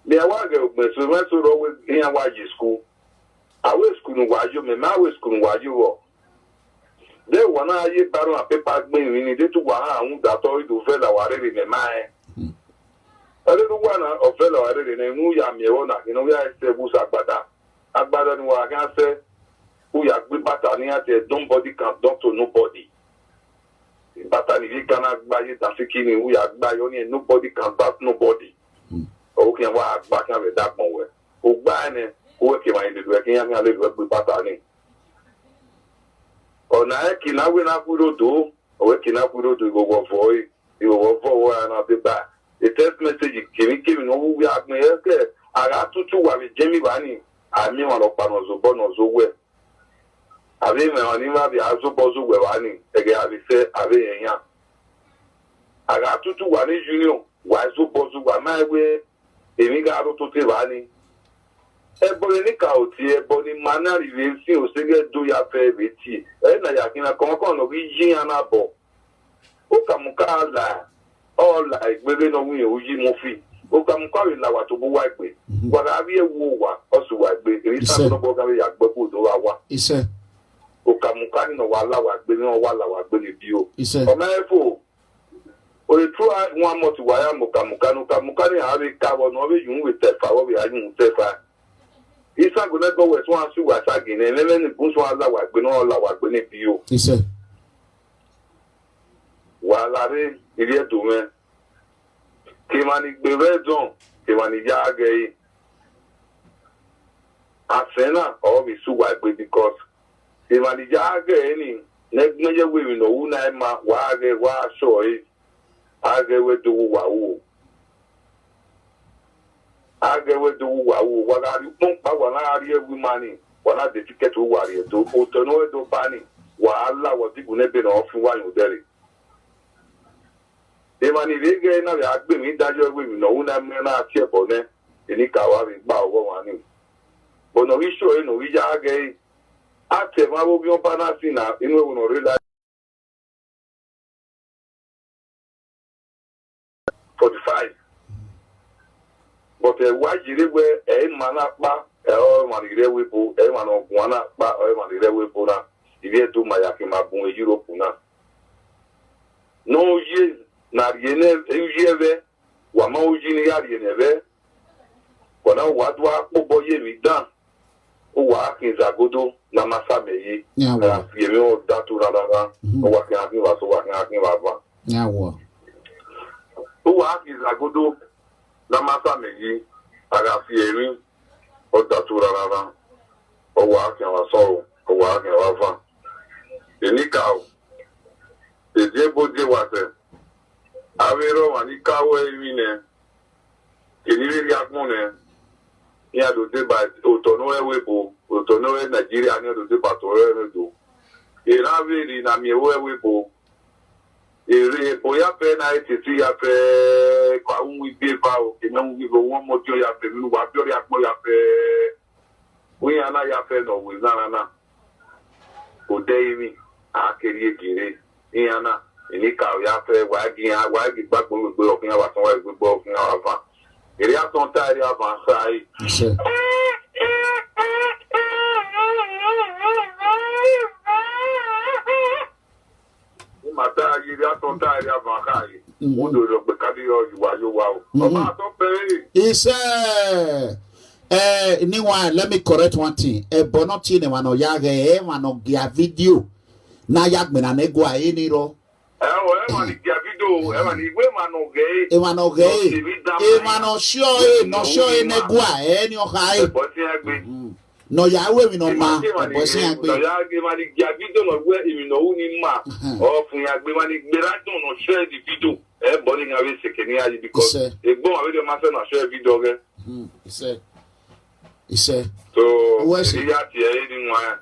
Ní àwọn àgbẹ̀ ògbìn sọ mẹ́sọ̀rọ̀ ìyẹn wá yìí skul. Awe skunu wayo me ma we skunu wayo wo. De wana ye baro a pepa gbe ni de tu wa ahun da to idu fe la ware ni me mai. Ale du wana o fe la ware ni nu ya mi wo na kinu ya se bu sagbada. Agbada ni wa kan se who ya gbe bata ni ate nobody can talk to nobody. Bata ni vi kana gba ye tafiki ni who ya gba yo ni nobody can talk nobody. O kan wa agba kan be da pon we. O gba ni o ke ma ile do e kan ya le do gbe bata ni. Ona e kinawe na kurodo, o e kinakurodo go wo foi, you wo wo na be ba. A text message kimi no we agme e ke ara tutu wa be jemi bani, ami wa lo pa no zo bo no zo we. Ave me oni ma bi azo bo zo we bani, e ge abi se ave yan. Ara tutu wa ni junior, wa zo bo zo wa ma we, emi ga ro to te bani. Ebole ni ka oti ebole mana rive si o sege do ya fe beti na ya kina kon no bi yin ana bo o ka mu ka la o la igbere no wi o yi mo fi o ka mu ka ri la wa to bo wa gbe wa ga bi ewu wa o su wa gbe ri sa no bo ga ya gbe ko do wa ise o ka mu ka ni no wa la wa gbe no wa la wa gbe ni bi o ise o ma efo o le tru one more to wa ya mo ka mu ka ni ha ri ka wo no be yun we te fa wo be ayun te fa Isa go na go we so asu wa sagi na ele ni gun so ala wa gbe no la wa gbe ni bi o ise wa la re ile do me ki mani gbe redon ki mani ja ge asena o bi su wa gbe because ki mani ja ge ni ne gmeje we no wu na ma wa ge wa so yi age we do wa wu Agewe do wa wo wagari pon pa wa na ari ewu mani wa na de ticket wo wa re do o to no do bani wa alla wa digu ne be no fun wa yun dere e mani rege na ya gbe mi dajo ewe mi no una me na ti ebo ne eni ka wa ri gba owo wa ni bono ri so e no ri ja age ate ma bo bi on pa na si na inu ewu no re la 45 But why we a man up, or Marire Wipo, a man of one up, or Marire Wipona, if you do my Yakima Bun Europe. No years, not Yene, Wamo Ginia Yeneve, but now what boy we done? Who work in Zagodo, Namasabe, Yemo Datura, or what can I was working about? Now, who work in Zagodo? Namasa meji aga fieri o datura rara o wa kan wa so o wa kan wa fa enika o eje boje wa se awero wa ni kawo emi ne keniri akmo ne ni ado de ba o to no ewebo o to no Nigeria ni ado de ba to re do era veri na mi ewebo ere boya pe na etiti ya pe kwa unwi be ba o ke na unwi go won mo jo ya pe mi wa bi ori apo ya pe wi ana ya pe no wi na o de mi a keri egire ni ana ni ka o ya pe wa gi gbagbo gbe okin wa ton wa gbogbo okin wa fa ere aton ta ere avansa yi Mata yiri atonta area vakai. Udo lo be kadi yo wa o. Oba to pe. Is ni one, let me correct one thing. Bonoti ne wano yage wano gia video. Na yagme na nego a eni ro. Mani gia video, mani we mano gay. Wano gay. Wano sure no sure nego a ni o kai. Bosi agbe. No ya we no ma bosi agbe. No ya agbe mani gia video no we imi no uni ma. O fun agbe mani gbera don no share the video. Body nga we sekeni aji because egbon awe de ma se na share video ge. Ise. So wesi ya ti e ni nwa.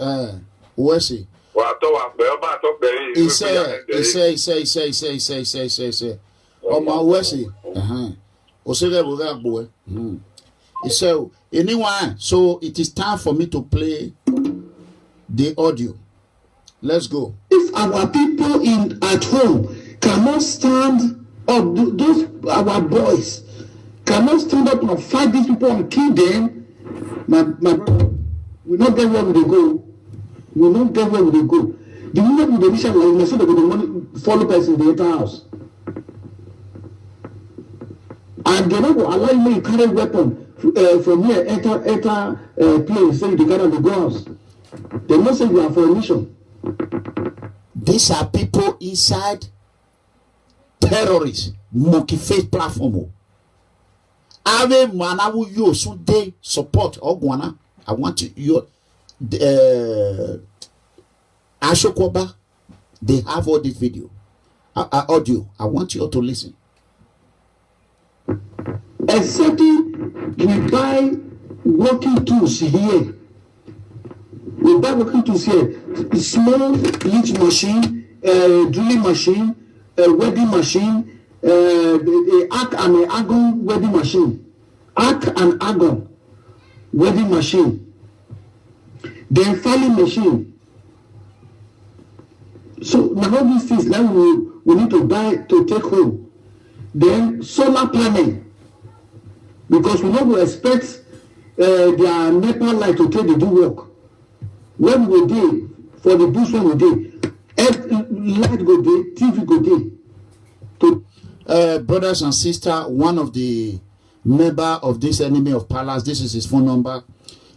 Wesi. Wa to wa pe oba to pe. Ise. O ma wesi. O se ge bo ga gbo e. Ise anyone, so it is time for me to play the audio. Let's go. If our people at home cannot stand up, those our boys cannot stand up and fight these people and kill them, we not get where we go. We not get where we go. The moment with the mission, like I said, the money follow person in the entire house. And they not go allow you to carry weapon from here, enter plane, say they carry the go house. They not say you are for a mission. These are people inside terrorists, monkey face platform. Ave manawu yo sunday support ogwana. I want you Ashokoba, they have all this video, audio. I want you all to listen. Except we buy working tools here. We buy working tools here. Small leach machine, drilling machine, welding machine, arc and argon welding machine. Arc and argon welding machine. Then filing machine. So now all these things now we need to buy to take home. Then solar panel. Because we don't expect their NEPA light to take the do work. When we do for the boost when we do, light go day, TV go day. Brothers and sisters, one of the member of this enemy of palace, this is his phone number.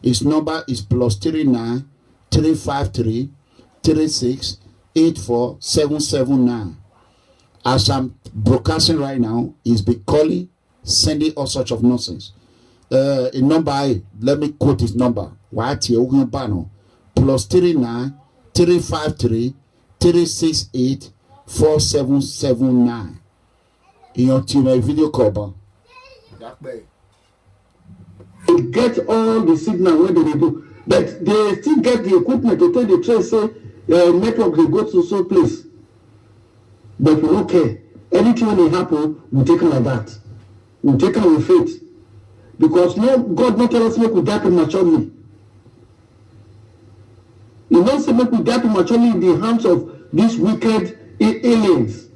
His number is +39 353 36 84 779. As I'm broadcasting right now, he's been calling, sending all sorts of nonsense. In number, let me quote his number. +39 353 368 4779. In your team, a video call. They get all the signal when they do, but they still get the equipment to tell the trace say network they go to some place. But we don't care. Anything when it happen, we take it like that. We take it with faith. Because no, God not tell us make we die prematurely. He wants to make we die prematurely in the hands of these wicked aliens.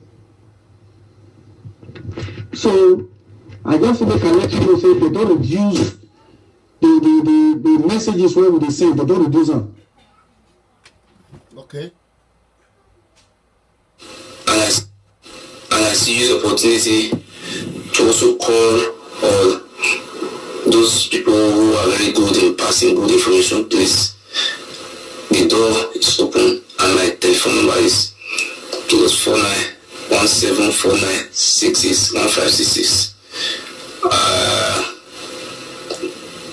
So I just make a let you know say they don't reduce the messages where they say they don't reduce them. Okay. And I see use the opportunity to also call all those people who are very good in passing good information. Please, the door is open and my telephone number is +49 1749 66 1566.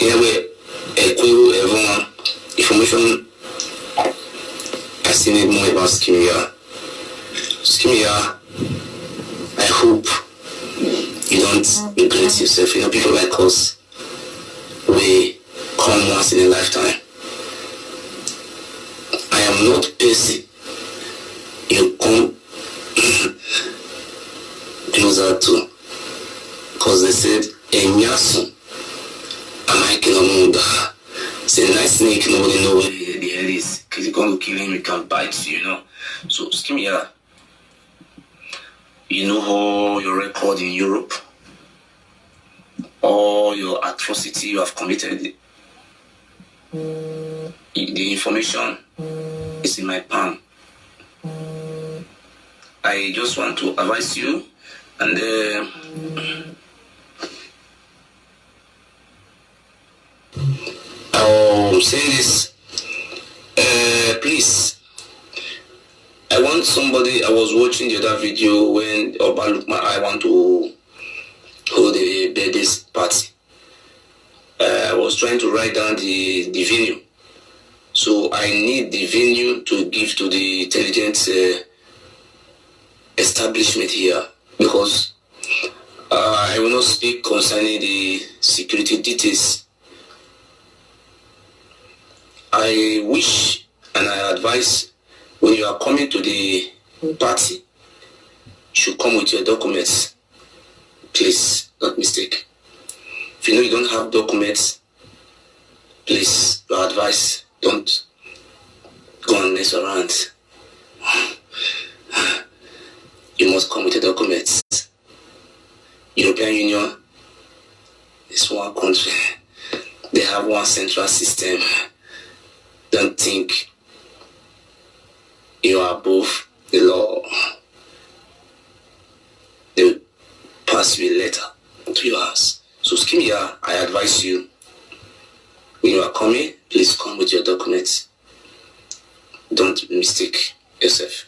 Anyway, everyone information I still need more about Skimia. Skimia, I hope you don't neglect yourself. You know, people like us, we come once in a lifetime. I am not busy. You come closer to, because they said, Enyasu, Amaikinomuda. Say nice snake, nobody know where the head is. Because you're going to kill him, he can bite you, you know. So, Skimia, you know all your record in Europe, all your atrocity you have committed. The information is in my palm. I just want to advise you, and I'll say this. Please, I want somebody. I was watching the other video when Oba Lukman, I want to hold a birthday party. I was trying to write down the venue. So I need the venue to give to the intelligence establishment here, because I will not speak concerning the security details. I wish and I advise, when you are coming to the party, you should come with your documents. Please, not mistake. If you know you don't have documents, please, your advice, don't go and mess around. You must come with your documents. European Union is one country. They have one central system. don't think you are above the law. They will pass you a letter to your house. So Skimia, I advise you, when you are coming, please come with your documents. Don't mistake yourself.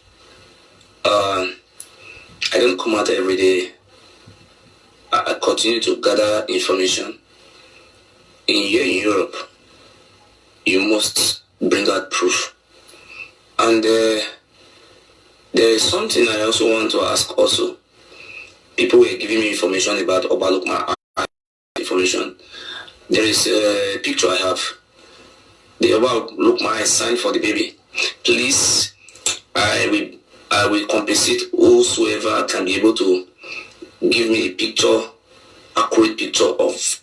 I don't come out every day. I continue to gather information. Here in Europe, you must bring out proof. And there is something I also want to ask also. People were giving me information about Obalukma information. There is a picture I have. The Obalukma I signed for the baby. Please, I will compensate whosoever can be able to give me a picture, accurate picture of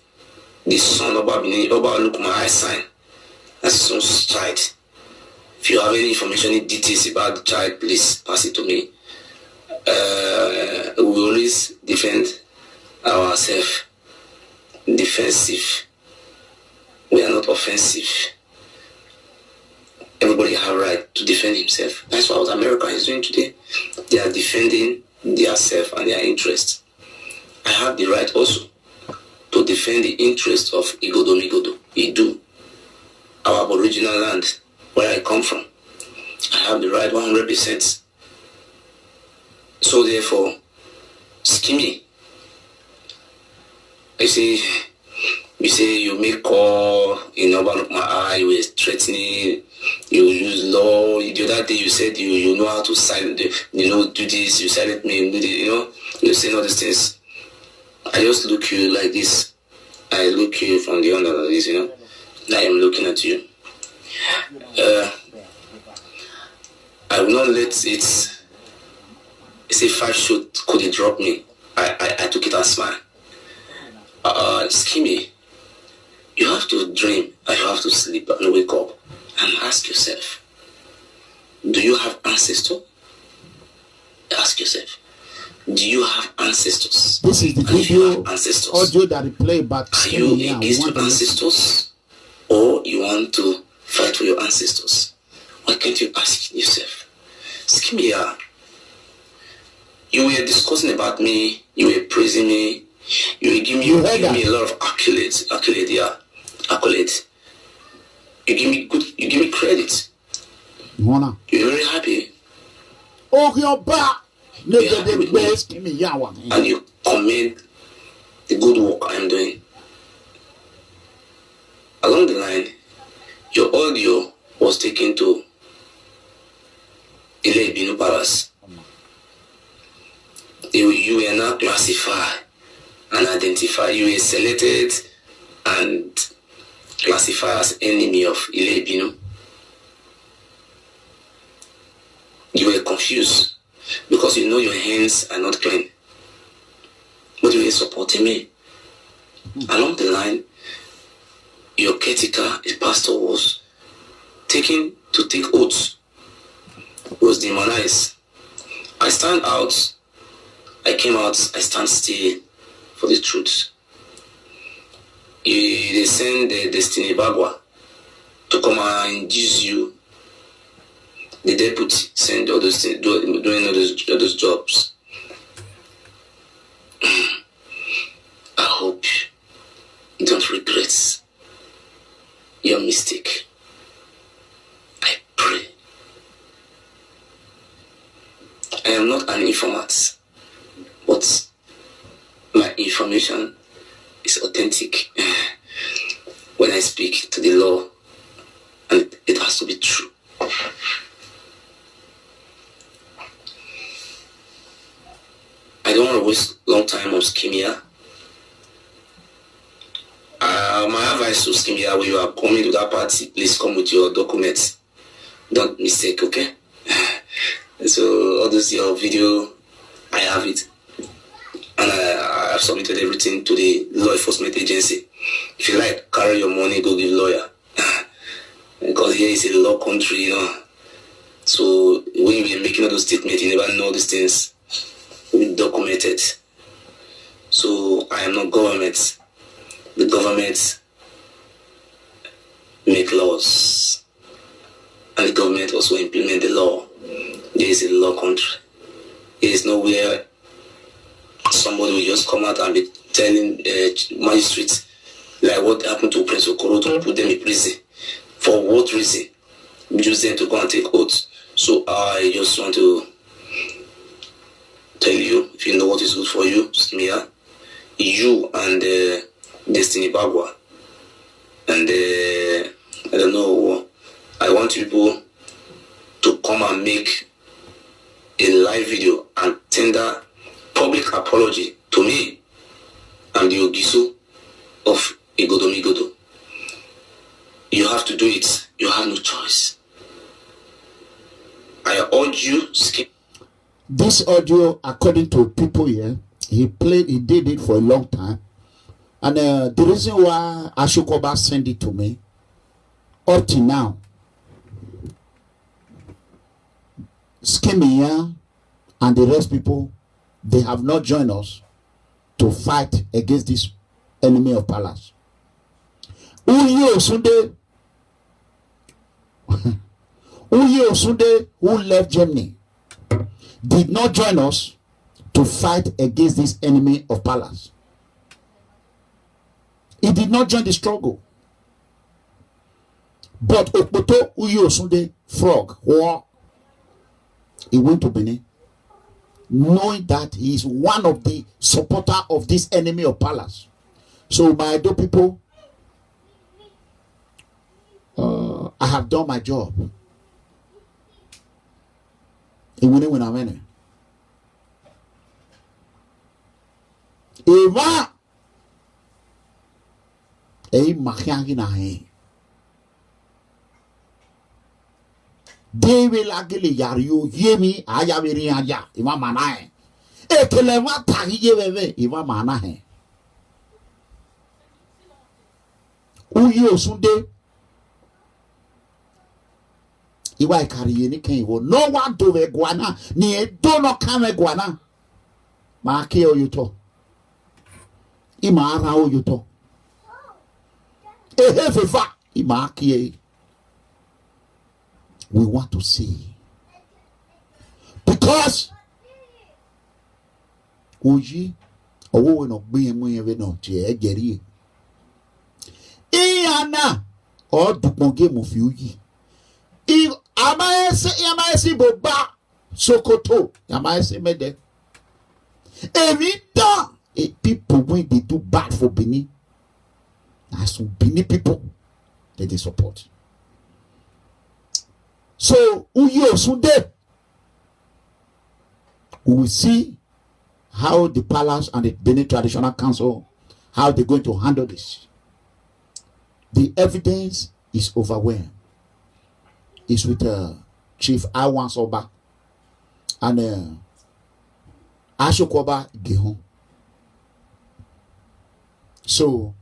the son of Obalukma I signed. That's his own child. If you have any information, any details about the child, please pass it to me. We always defend ourselves. Defensive. We are not offensive. Everybody have right to defend himself. That's what America is doing today. They are defending their self and their interests. I have the right also to defend the interests of Igodo, Idu, our aboriginal land, where I come from. I have the right 100%. So therefore, Skimmy, you say you make call in Obalukma, you were threatening, you use law. The other day you said you know how to silent, do this, you silent me, you saying all these things. I just look you like this. I look you from the under like this, I am looking at you. I will not let it say 5 shoot could it drop me. I took it as smile. Skimmy, you have to dream and you have to sleep and wake up and ask yourself, do you have ancestors? Ask yourself, do you have ancestors? This is the video audio that we play back. Are you against your ancestors or you want to fight for your ancestors? Why can't you ask yourself? Skimmy, you were discussing about me, you were praising me, you were giving me a lot of accolades. You give me credit. You're very happy. Oh, you're back. And you commend the good work I'm doing. Along the line, your audio was taken to Ile Binu Palace. You were not classified and identified. You were selected and classified as enemy of Ile Binu. You were confused because you know your hands are not clean. But you were supporting me. Along the line, your caretaker, a pastor, was taken to take oaths. Was demonized. I stand out. I came out. I stand still for the truth. They send the Destiny Bagua to come and induce you. The deputy send all those things, doing all those jobs. I hope you don't regret your mistake. I pray. I am not an informant, but my information is authentic when I speak to the law, and it has to be true. I don't want to waste long time on Skimia. My advice to Skimia, when you are coming to that party, please come with your documents. Don't mistake, okay? So all this your video, I have it, and I have submitted everything to the law enforcement agency. If you like, carry your money, go give lawyer, because here is a law country, So when you are making all those statements, you never know these things will be documented. So I am not government. The government make laws. and the government also implement the law. There is a law country. There is nowhere somebody will just come out and be telling magistrates like what happened to Prince Okoro to put them in prison. For what reason? Use them to go and take oaths. So I just want to tell you, if you know what is good for you, Smia, you and Destiny Bagua, and I don't know, I want people to come and make a live video and tender public apology to me and the Ogiso of Igodomigodo. You have to do it. You have no choice. I urge you, skip. This audio, according to people here, he did it for a long time. And the reason why Ashokoba sent it to me, up to now, Skimia and the rest people, they have not joined us to fight against this enemy of Palace. Uye Osunde, who left Germany, did not join us to fight against this enemy of Palace. He did not join the struggle. But Okpoto Uye Osunde, Frog, he went to Benin, knowing that he is one of the supporter of this enemy of Palace. So my Edo people, I have done my job. Eva, Dewe lagele yario yemi ayawiri aya ima manae ekelema tahiye wewe ima manae Uye Osunde iwa ikariye ni ken iwo no wa do we guana ni edo no kame guana ma ke oyuto ima ara oyuto ehefefa ima ke. We want to see, because Oji owo no gbe mu yen no ti e jeri iyana o dupon game fi Oji amaese boba Sokoto amaese mede evita people when they do bad for Benin, as some Benin people that they support. So, Uye Osunde, we will see how the Palace and the Benin Traditional Council, how they're going to handle this. The evidence is overwhelming. It's with Chief Iwan Soba and Ashokoba Gihon. So,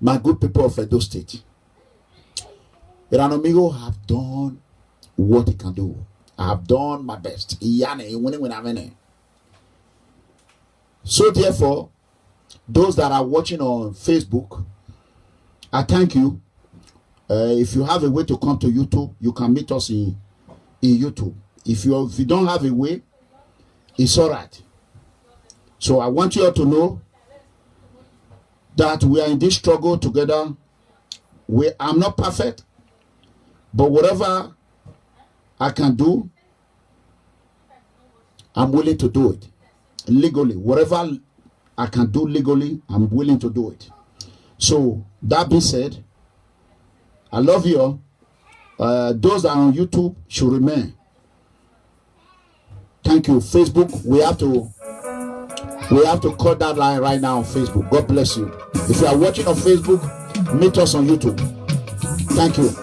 my good people of Edo State, Iranomigo have done what he can do. I have done my best. So therefore, those that are watching on Facebook, I thank you. If you have a way to come to YouTube, you can meet us in YouTube. If you don't have a way, it's all right. So I want you all to know that we are in this struggle together. I'm not perfect, but whatever I can do, I'm willing to do it legally. Whatever I can do legally, I'm willing to do it. So that being said, I love you all. Those that are on YouTube should remain. Thank you. Facebook, we have to cut that line right now on Facebook. God bless you. If you are watching on Facebook, meet us on YouTube. Thank you.